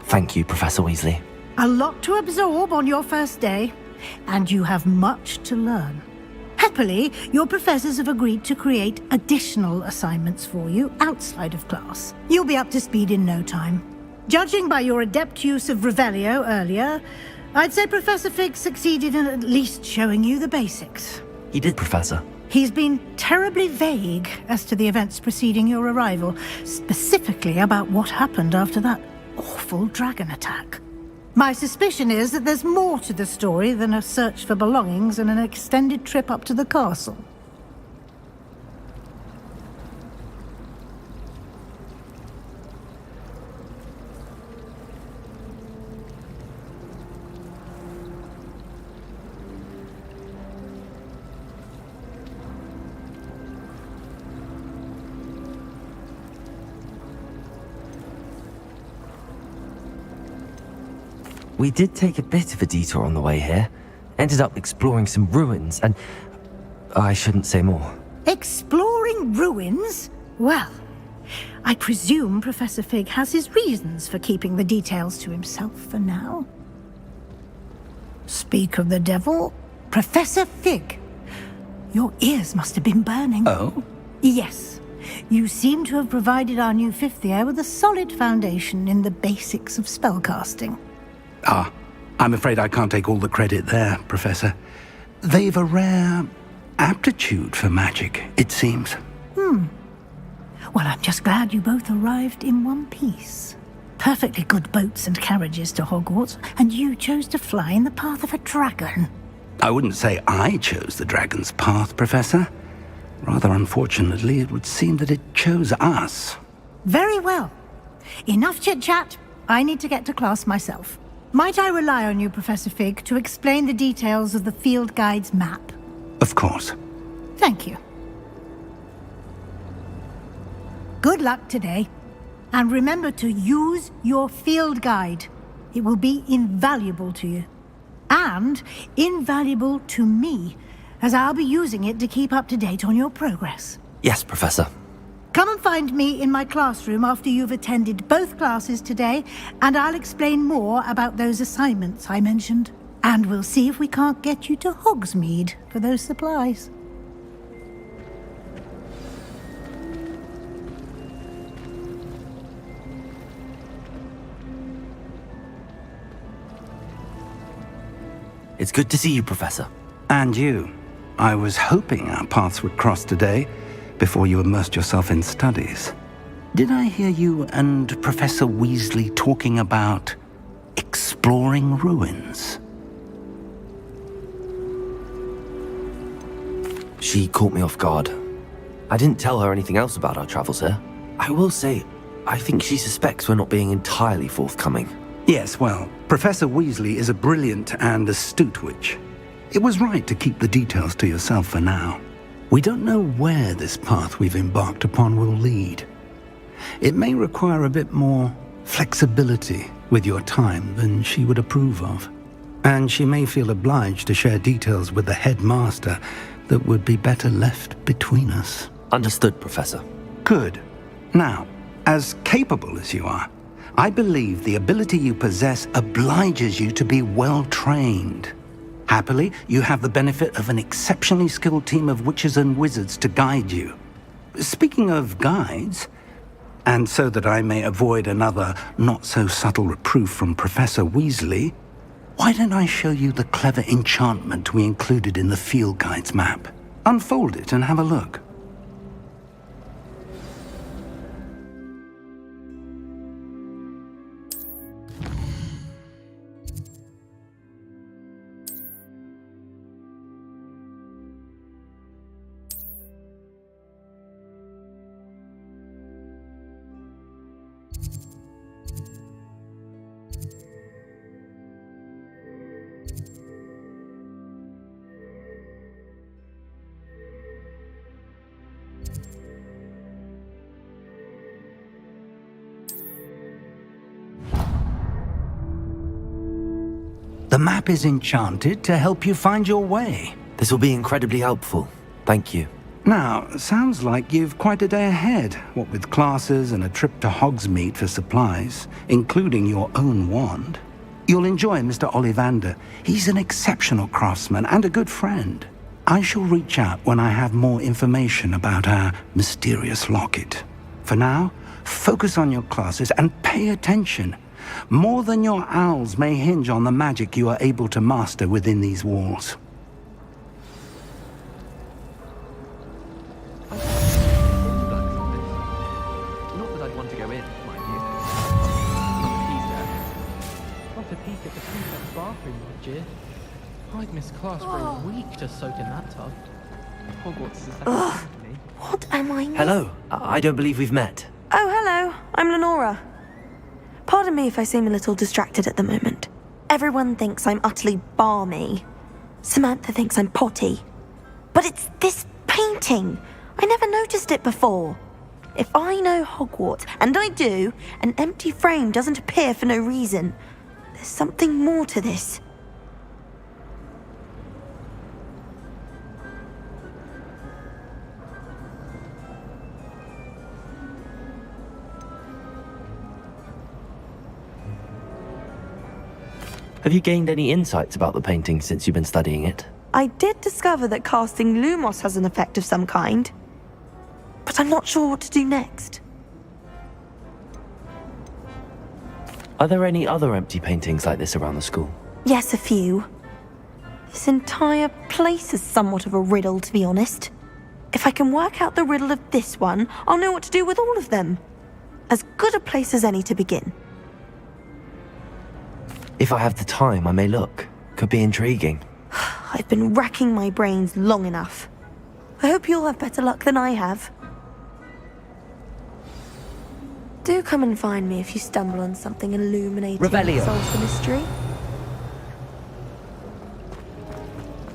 Thank you, Professor Weasley. A lot to absorb on your first day, and you have much to learn. Happily, your professors have agreed to create additional assignments for you outside of class. You'll be up to speed in no time. Judging by your adept use of Revelio earlier, I'd say Professor Fig succeeded in at least showing you the basics. He did, Professor. He's been terribly vague as to the events preceding your arrival, specifically about what happened after that awful dragon attack. My suspicion is that there's more to the story than a search for belongings and an extended trip up to the castle. We did take a bit of a detour on the way here. Ended up exploring some ruins, and I shouldn't say more. Exploring ruins? Well, I presume Professor Fig has his reasons for keeping the details to himself for now. Speak of the devil, Professor Fig. Your ears must have been burning. Oh? Yes. You seem to have provided our new fifth year with a solid foundation in the basics of spellcasting. Ah, I'm afraid I can't take all the credit there, Professor. They've a rare aptitude for magic, it seems. Well, I'm just glad you both arrived in one piece. Perfectly good boats and carriages to Hogwarts, and you chose to fly in the path of a dragon. I wouldn't say I chose the dragon's path, Professor. Rather unfortunately, it would seem that it chose us. Very well. Enough chit-chat. I need to get to class myself. Might I rely on you, Professor Fig, to explain the details of the field guide's map? Of course. Thank you. Good luck today. And remember to use your field guide. It will be invaluable to you. And invaluable to me, as I'll be using it to keep up to date on your progress. Yes, Professor. Come and find me in my classroom after you've attended both classes today, and I'll explain more about those assignments I mentioned. And we'll see if we can't get you to Hogsmeade for those supplies. It's good to see you, Professor. And you. I was hoping our paths would cross today, before you immersed yourself in studies. Did I hear you and Professor Weasley talking about exploring ruins? She caught me off guard. I didn't tell her anything else about our travels here. I will say, I think she suspects we're not being entirely forthcoming. Yes, well, Professor Weasley is a brilliant and astute witch. It was right to keep the details to yourself for now. We don't know where this path we've embarked upon will lead. It may require a bit more flexibility with your time than she would approve of. And she may feel obliged to share details with the headmaster that would be better left between us. Understood, Professor. Good. Now, as capable as you are, I believe the ability you possess obliges you to be well-trained. Happily, you have the benefit of an exceptionally skilled team of witches and wizards to guide you. Speaking of guides, and so that I may avoid another not-so-subtle reproof from Professor Weasley, why don't I show you the clever enchantment we included in the field guide's map? Unfold it and have a look. The map is enchanted to help you find your way. This will be incredibly helpful. Thank you. Now, sounds like you've quite a day ahead, what with classes and a trip to Hogsmeade for supplies, including your own wand. You'll enjoy Mr. Ollivander. He's an exceptional craftsman and a good friend. I shall reach out when I have more information about our mysterious locket. For now, focus on your classes and pay attention. More than your owls may hinge on the magic you are able to master within these walls. Not that I'd want to go in, mind you. Not a peek at the prefect's bathroom, my dear. I'd miss class for a week to soak in that tub. Hogwarts is that to me. What am I? Hello. I don't believe we've met. Oh, hello. I'm Lenora. Pardon me if I seem a little distracted at the moment. Everyone thinks I'm utterly balmy. Samantha thinks I'm potty. But it's this painting. I never noticed it before. If I know Hogwarts, and I do, an empty frame doesn't appear for no reason. There's something more to this. Have you gained any insights about the painting since you've been studying it? I did discover that casting Lumos has an effect of some kind, but I'm not sure what to do next. Are there any other empty paintings like this around the school? Yes, a few. This entire place is somewhat of a riddle, to be honest. If I can work out the riddle of this one, I'll know what to do with all of them. As good a place as any to begin. If I have the time, I may look. Could be intriguing. I've been racking my brains long enough. I hope you'll have better luck than I have. Do come and find me if you stumble on something illuminating that solves the mystery.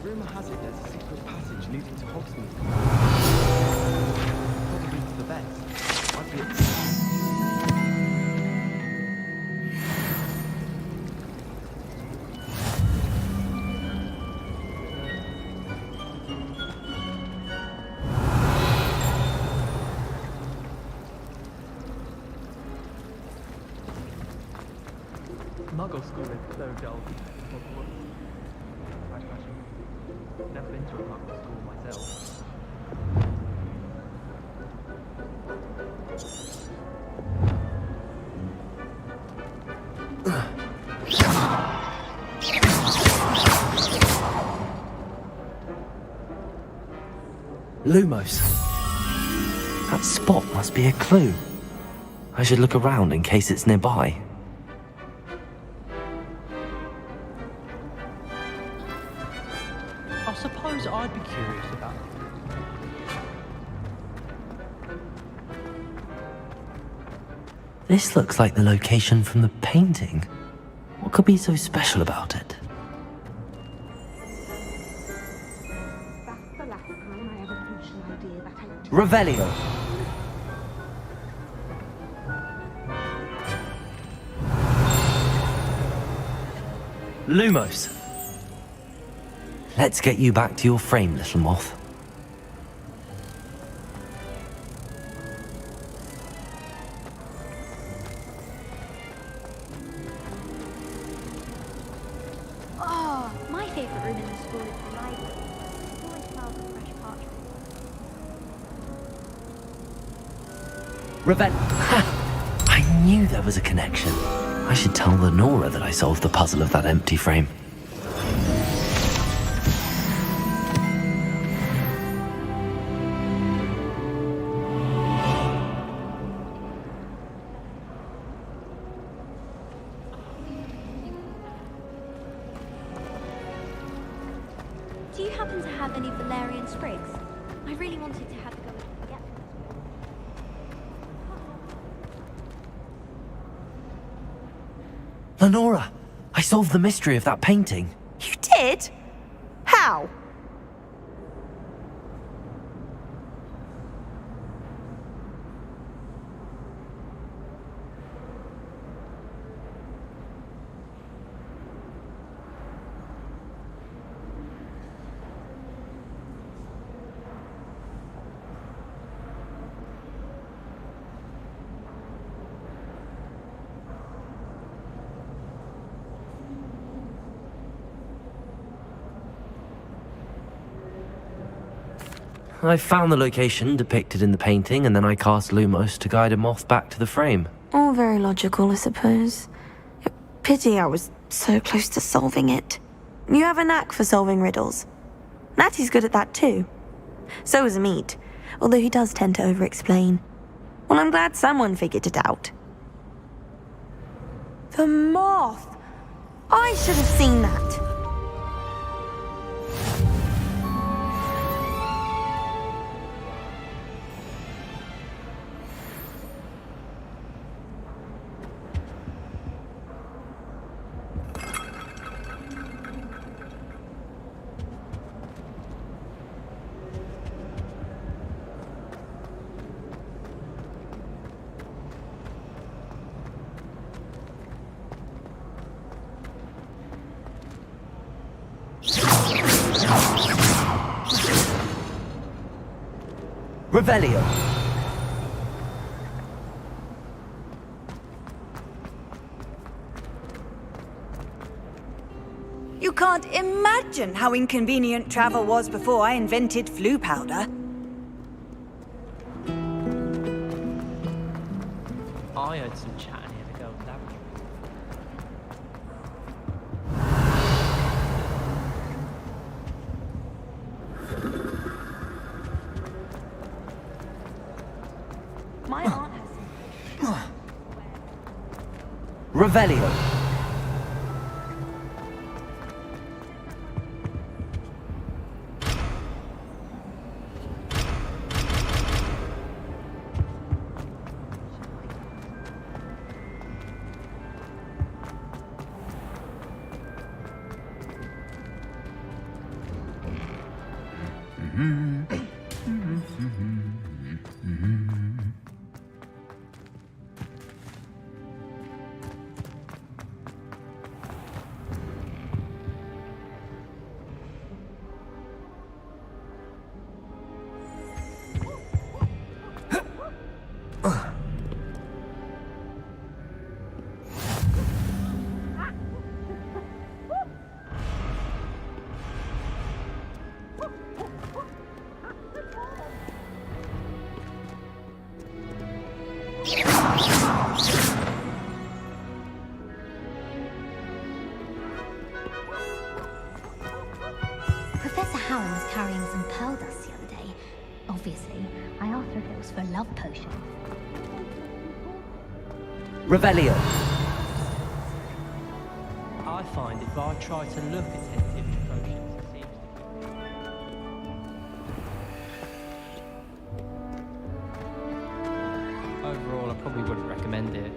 Rumor has it there's a secret passage leading to Hogsmeade. Probably to the best. Might be Muggle school in Clodagh. Never been to a Muggle school myself. Lumos. That spot must be a clue. I should look around in case it's nearby. I suppose I'd be curious about it. This looks like the location from the painting. What could be so special about it? Revelio. Lumos. Let's get you back to your frame, little moth. Oh, my favourite room in the school is the library. It always smells of fresh parchment. Revel. I knew there was a connection. I should tell Lenora that I solved the puzzle of that empty frame. Do you happen to have any Valerian sprigs? I really wanted to have a go and get them. Lenora, I solved the mystery of that painting. You did? How? I found the location depicted in the painting, and then I cast Lumos to guide a moth back to the frame. All very logical, I suppose. Pity I was so close to solving it. You have a knack for solving riddles. Natty's good at that too. So is Amit, although he does tend to over-explain. Well, I'm glad someone figured it out. The moth! I should have seen that. Revelio. You can't imagine how inconvenient travel was before I invented flu powder. I heard some chat in here to go with that. My aunt has some... Revelio. Professor Howard was carrying some pearl dust the other day. Obviously, I asked her if it was for a love potion. Revelio. I find if I try to look attentive to potions, it seems to... Overall, I probably wouldn't recommend it.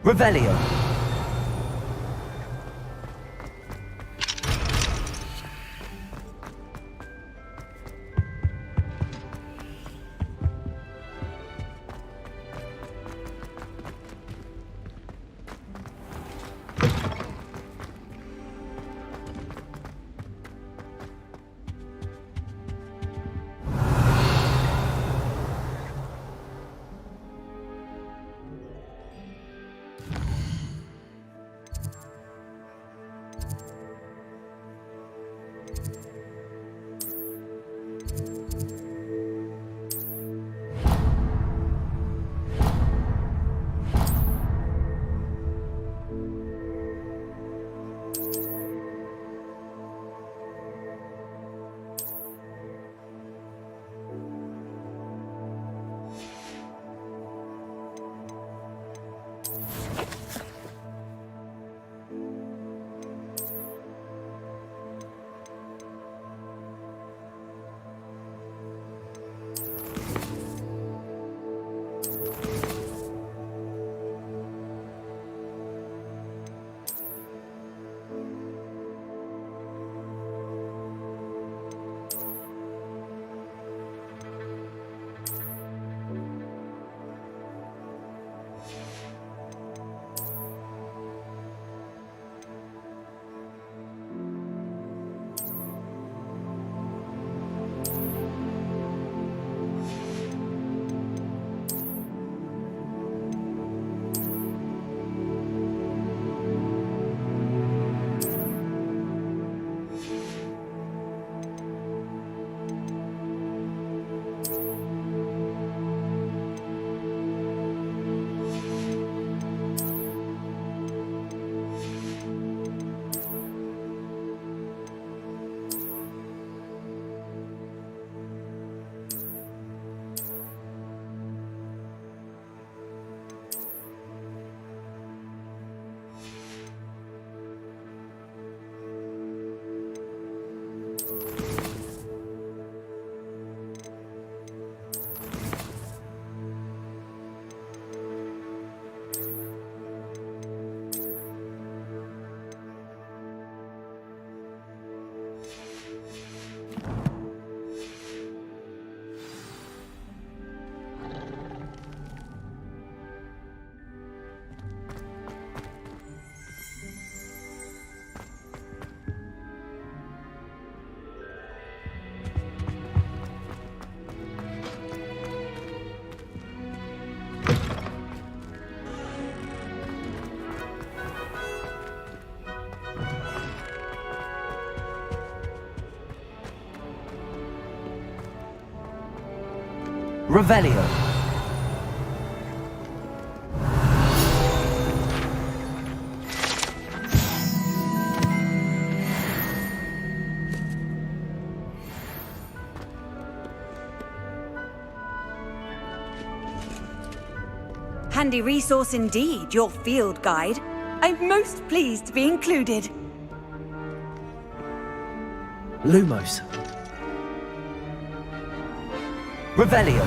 Revelio. Revelio. Handy resource indeed, your field guide. I'm most pleased to be included. Lumos. Revelio.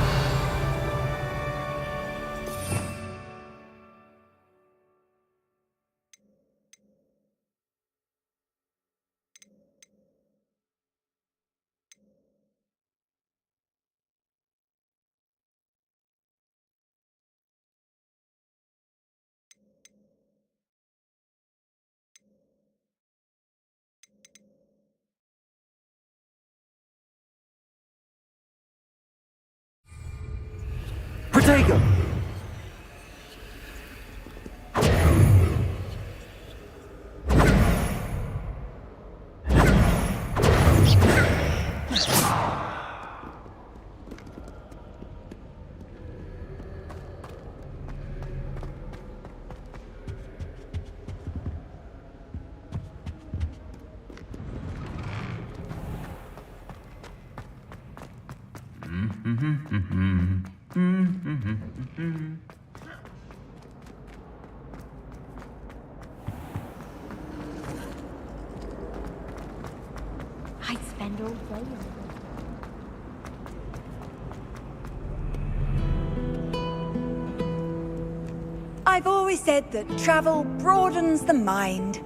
Protego! I'd spend all day on it. I've always said that travel broadens the mind.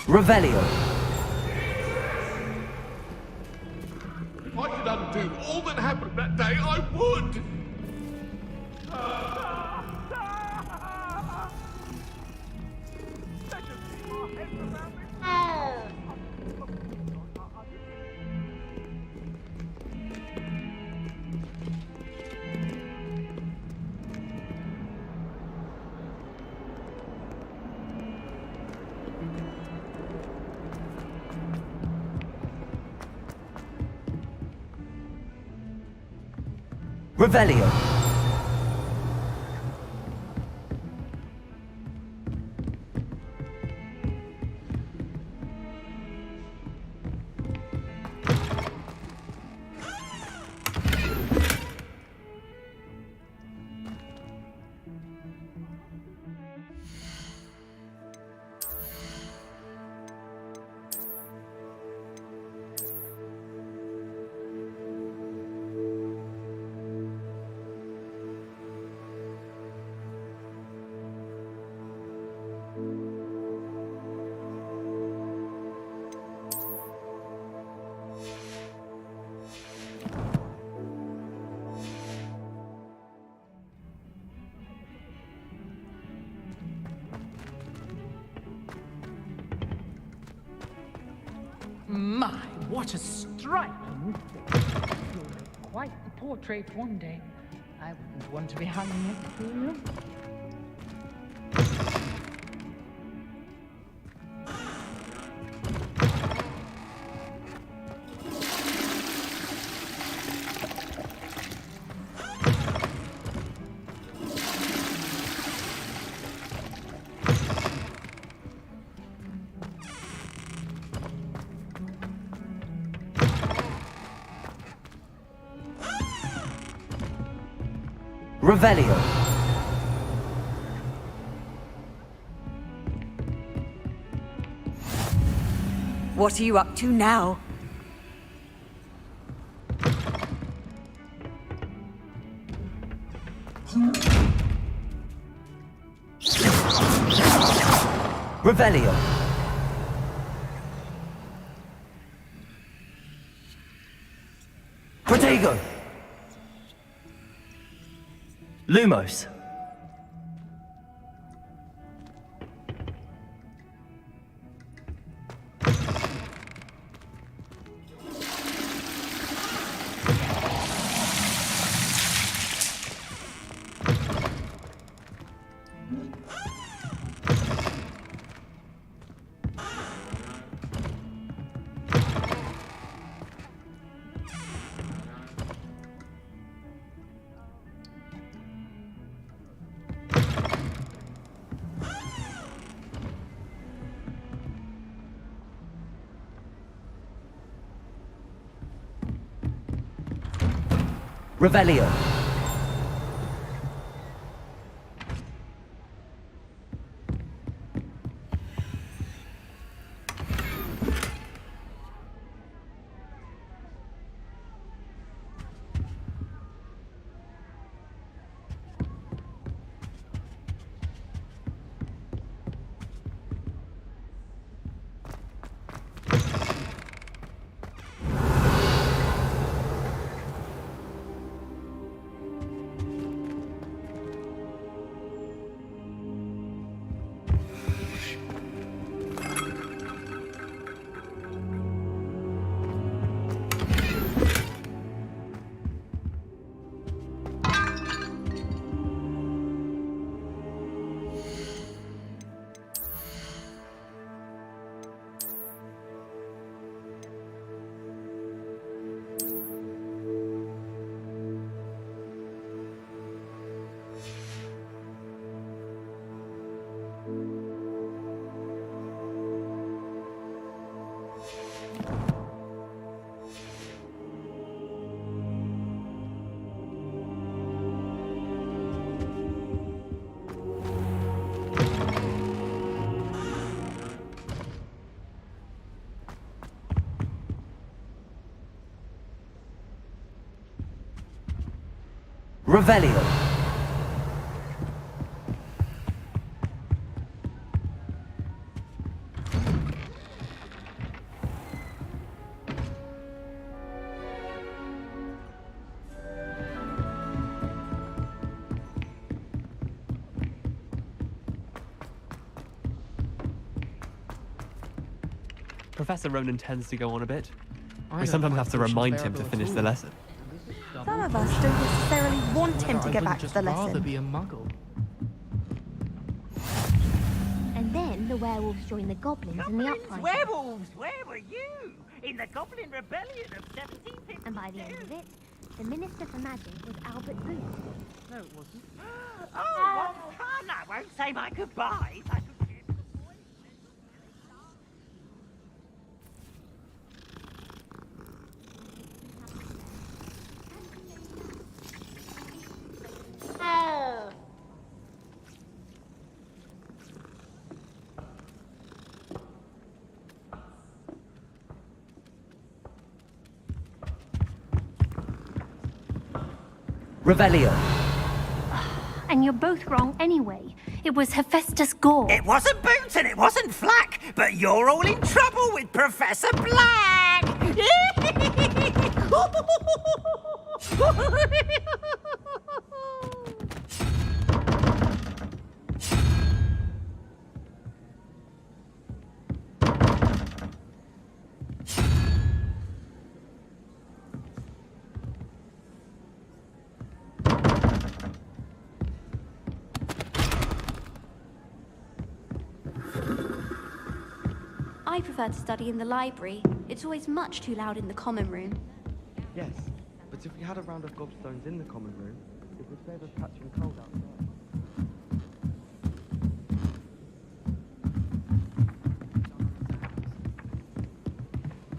Revelio. If I could undo all that happened that day, I would! Revelio. My, what a striking face. You'll make quite the portrait one day. I wouldn't want to be hung next to you. Revelio. What are you up to now? Revelio. Protego. Lumos. Revelio. Revelio. Professor Ronan tends to go on a bit. I We don't sometimes find have to preaching remind him to bearable at finish the all. lesson. Some of us don't necessarily want him to I get wouldn't back to just the rather lesson. be a muggle. And then the werewolves joined the goblins in the uprising. Werewolves! Where were you? In the Goblin Rebellion of 1750. And by the end of it, the Minister for Magic was Albert Booth. No, it wasn't. Oh, what fun! I won't say my goodbyes. I could Oh. Revelio. And you're both wrong anyway. It was Hephaestus Gore. It wasn't Boots and it wasn't Flack, but you're all in trouble with Professor Black! I prefer to study in the library. It's always much too loud in the common room. Yes, but if we had a round of gobstones in the common room, it would save us catching cold outside.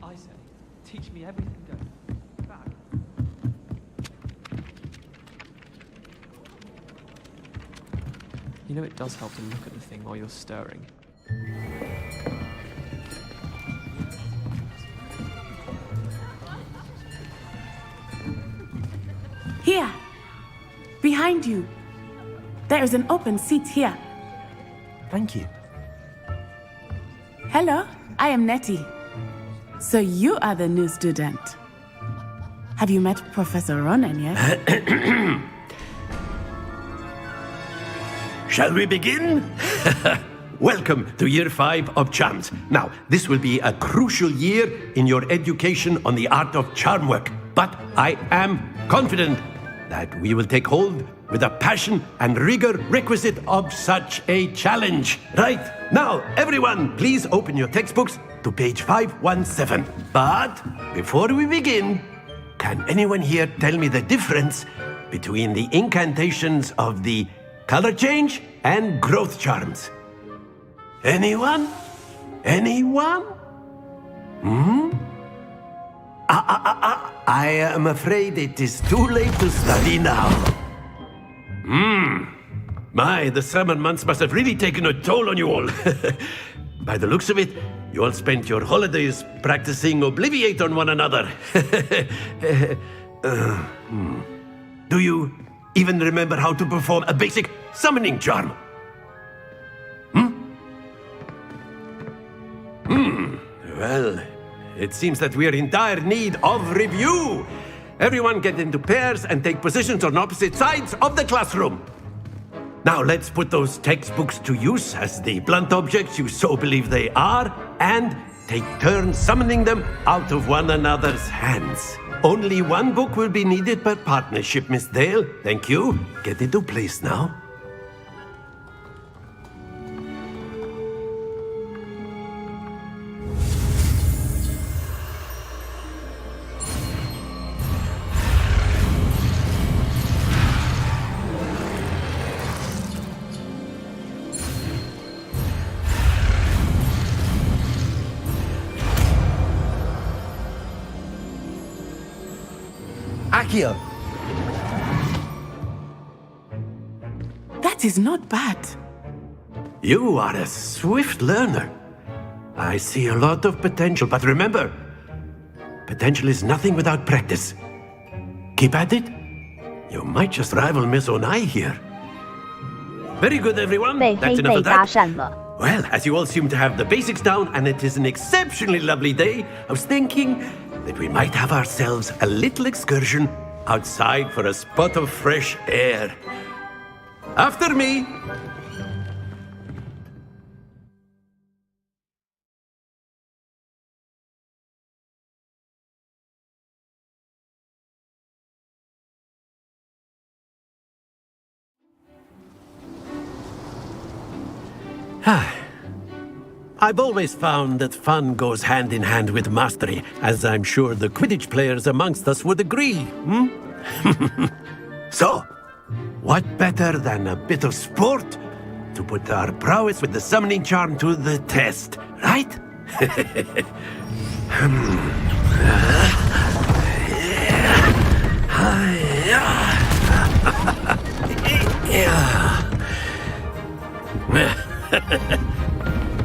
I say, teach me everything goes. Back. You know it does help to look at the thing while you're stirring. Here! Behind you! There is an open seat here. Thank you. Hello, I am Nettie. So you are the new student. Have you met Professor Ronan yet? Shall we begin? Welcome to Year 5 of Charms. Now, this will be a crucial year in your education on the art of charm work. But I am confident that we will take hold with the passion and rigor requisite of such a challenge. Right, now, everyone, please open your textbooks to page 517. But before we begin, can anyone here tell me the difference between the incantations of the color change and growth charms? Anyone? Anyone? I am afraid it is too late to study now. My, the summer months must have really taken a toll on you all. By the looks of it, you all spent your holidays practicing Obliviate on one another. Do you even remember how to perform a basic summoning charm? Well, it seems that we are in dire need of review. Everyone get into pairs and take positions on opposite sides of the classroom. Now let's put those textbooks to use as the blunt objects you so believe they are, and take turns summoning them out of one another's hands. Only one book will be needed per partnership, Miss Dale. Thank you. Get into place now. Akio. That is not bad. You are a swift learner. I see a lot of potential, but remember, potential is nothing without practice. Keep at it. You might just rival Miss Onai here. Very good, everyone. That's enough of that. Well, as you all seem to have the basics down, and it is an exceptionally lovely day, I was thinking that we might have ourselves a little excursion outside for a spot of fresh air. After me! I've always found that fun goes hand in hand with mastery, as I'm sure the Quidditch players amongst us would agree, So, what better than a bit of sport to put our prowess with the summoning charm to the test, right?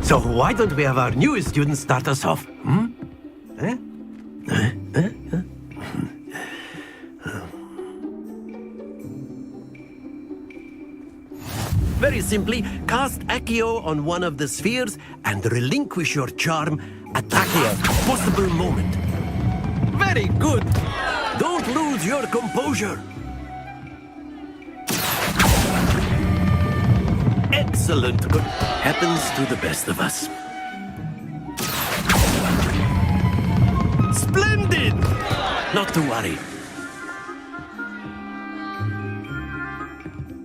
So why don't we have our newest student start us off? Very simply, cast Accio on one of the spheres and relinquish your charm, attacking a possible moment. Very good! Don't lose your composure! Excellent. Good. Happens to the best of us. Splendid! Not to worry.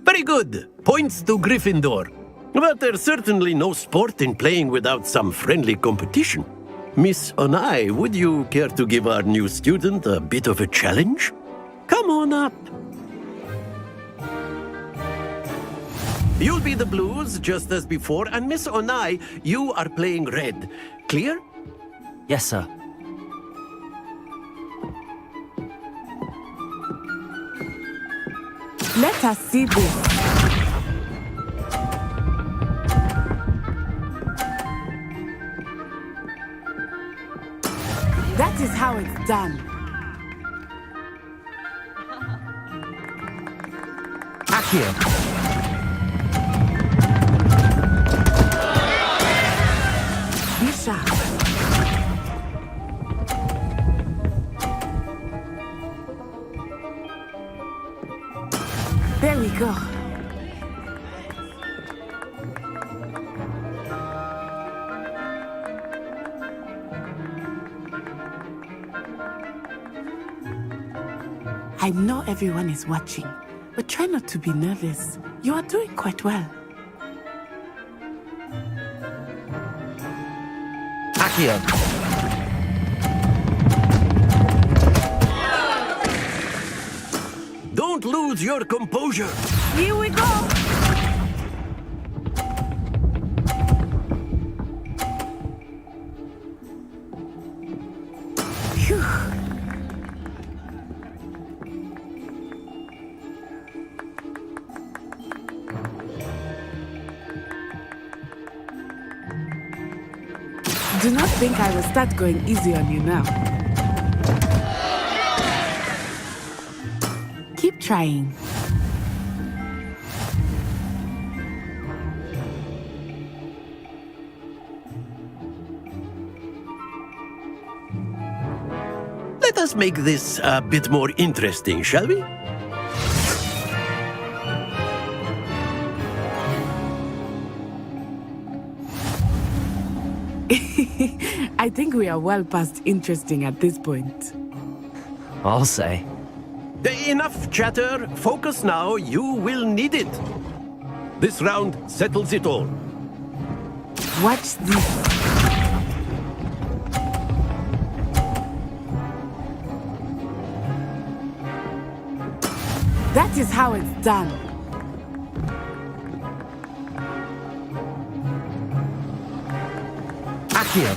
Very good. Points to Gryffindor. But there's certainly no sport in playing without some friendly competition. Miss Onai, would you care to give our new student a bit of a challenge? Come on up. You'll be the blues, just as before, and Miss Onai, you are playing red. Clear? Yes, sir. Let us see this. That is how it's done. Accio. Be sharp. There we go. I know everyone is watching, but try not to be nervous. You are doing quite well. Accio. Don't lose your composure. Here we go. Phew. Do not think I will start going easy on you now. Keep trying. Let us make this a bit more interesting, shall we? I think we are well past interesting at this point. I'll say. Enough chatter. Focus now. You will need it. This round settles it all. Watch this. That is how it's done. Accio.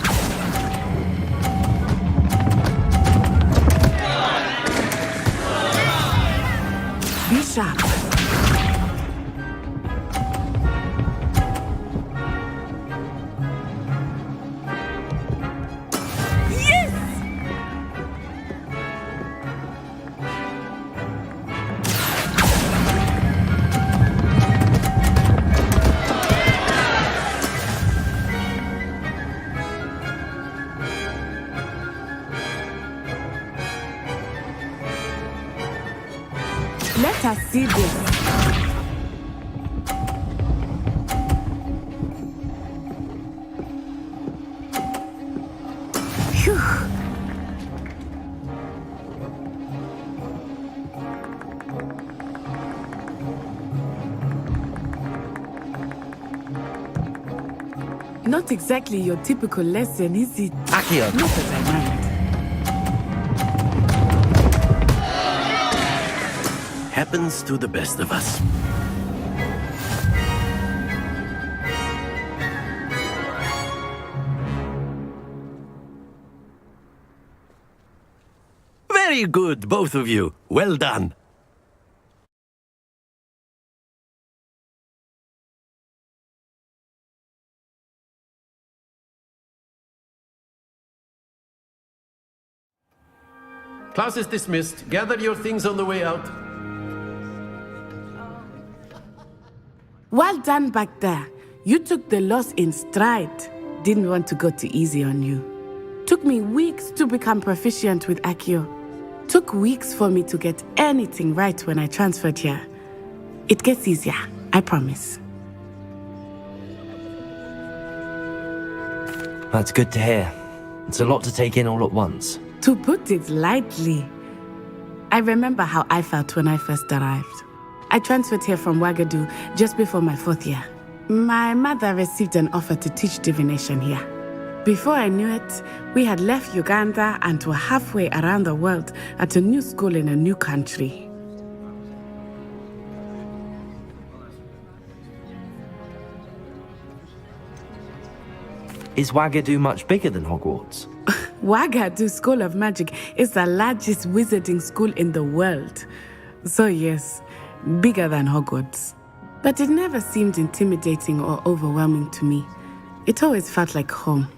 Be sharp. Yes! Let us see this. Phew. Not exactly your typical lesson, is it? Accio. Not that I mind. Happens to the best of us. Very good, both of you. Well done. Class is dismissed. Gather your things on the way out. Well done back there. You took the loss in stride. Didn't want to go too easy on you. Took me weeks to become proficient with Accio. Took weeks for me to get anything right when I transferred here. It gets easier, I promise. That's good to hear. It's a lot to take in all at once. To put it lightly, I remember how I felt when I first arrived. I transferred here from Ouagadougou just before my 4th year. My mother received an offer to teach divination here. Before I knew it, we had left Uganda and were halfway around the world at a new school in a new country. Is Ouagadougou much bigger than Hogwarts? Ouagadougou School of Magic is the largest wizarding school in the world. So yes, bigger than Hogwarts. But it never seemed intimidating or overwhelming to me. It always felt like home.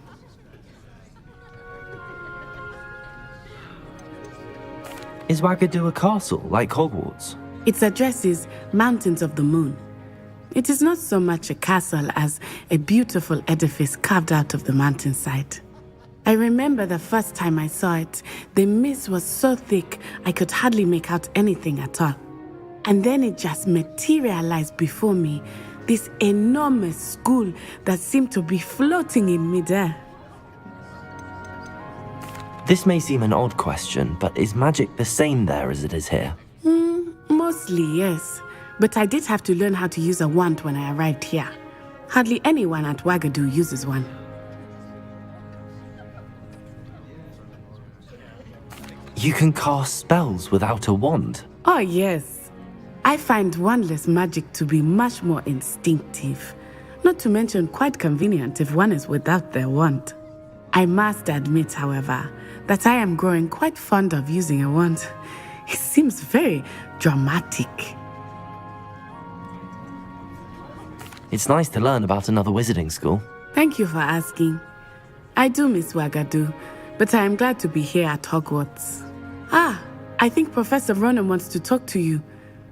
Is Wagadu a castle, like Hogwarts? Its address is Mountains of the Moon. It is not so much a castle as a beautiful edifice carved out of the mountainside. I remember the first time I saw it, the mist was so thick I could hardly make out anything at all. And then it just materialized before me, this enormous school that seemed to be floating in midair. This may seem an odd question, but is magic the same there as it is here? Mostly, yes. But I did have to learn how to use a wand when I arrived here. Hardly anyone at Wagadu uses one. You can cast spells without a wand? Oh, yes. I find wandless magic to be much more instinctive. Not to mention quite convenient if one is without their wand. I must admit, however, that I am growing quite fond of using a wand. It seems very dramatic. It's nice to learn about another wizarding school. Thank you for asking. I do miss Wagadu, but I am glad to be here at Hogwarts. Ah, I think Professor Ronan wants to talk to you.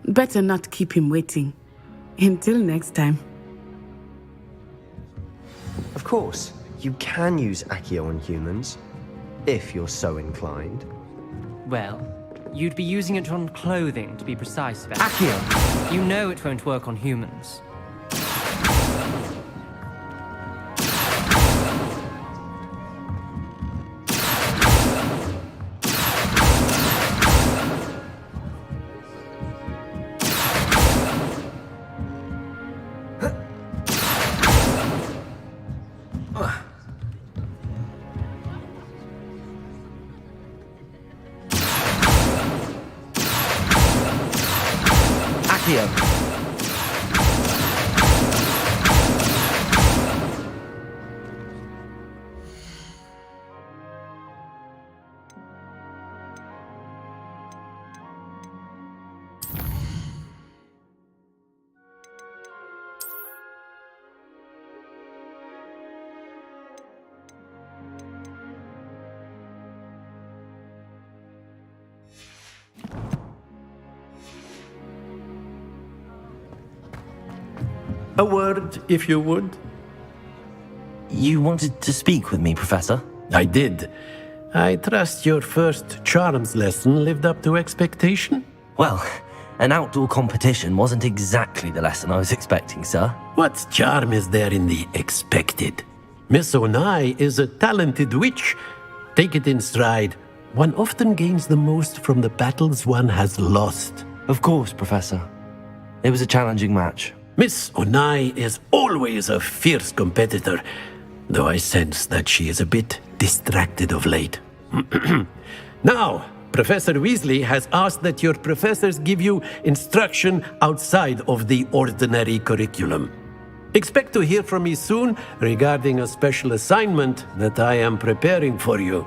Better not keep him waiting. Until next time. Of course, you can use Accio on humans, if you're so inclined. Well, you'd be using it on clothing, to be precise about it. Accio! You know it won't work on humans. A word, if you would. You wanted to speak with me, Professor? I did. I trust your first charms lesson lived up to expectation? Well, an outdoor competition wasn't exactly the lesson I was expecting, sir. What charm is there in the expected? Miss Onai is a talented witch. Take it in stride. One often gains the most from the battles one has lost. Of course, Professor. It was a challenging match. Miss Onai is always a fierce competitor, though I sense that she is a bit distracted of late. Now, Professor Weasley has asked that your professors give you instruction outside of the ordinary curriculum. Expect to hear from me soon regarding a special assignment that I am preparing for you.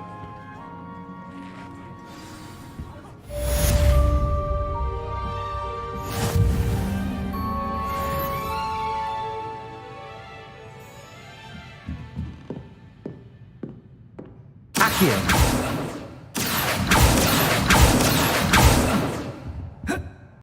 Accio!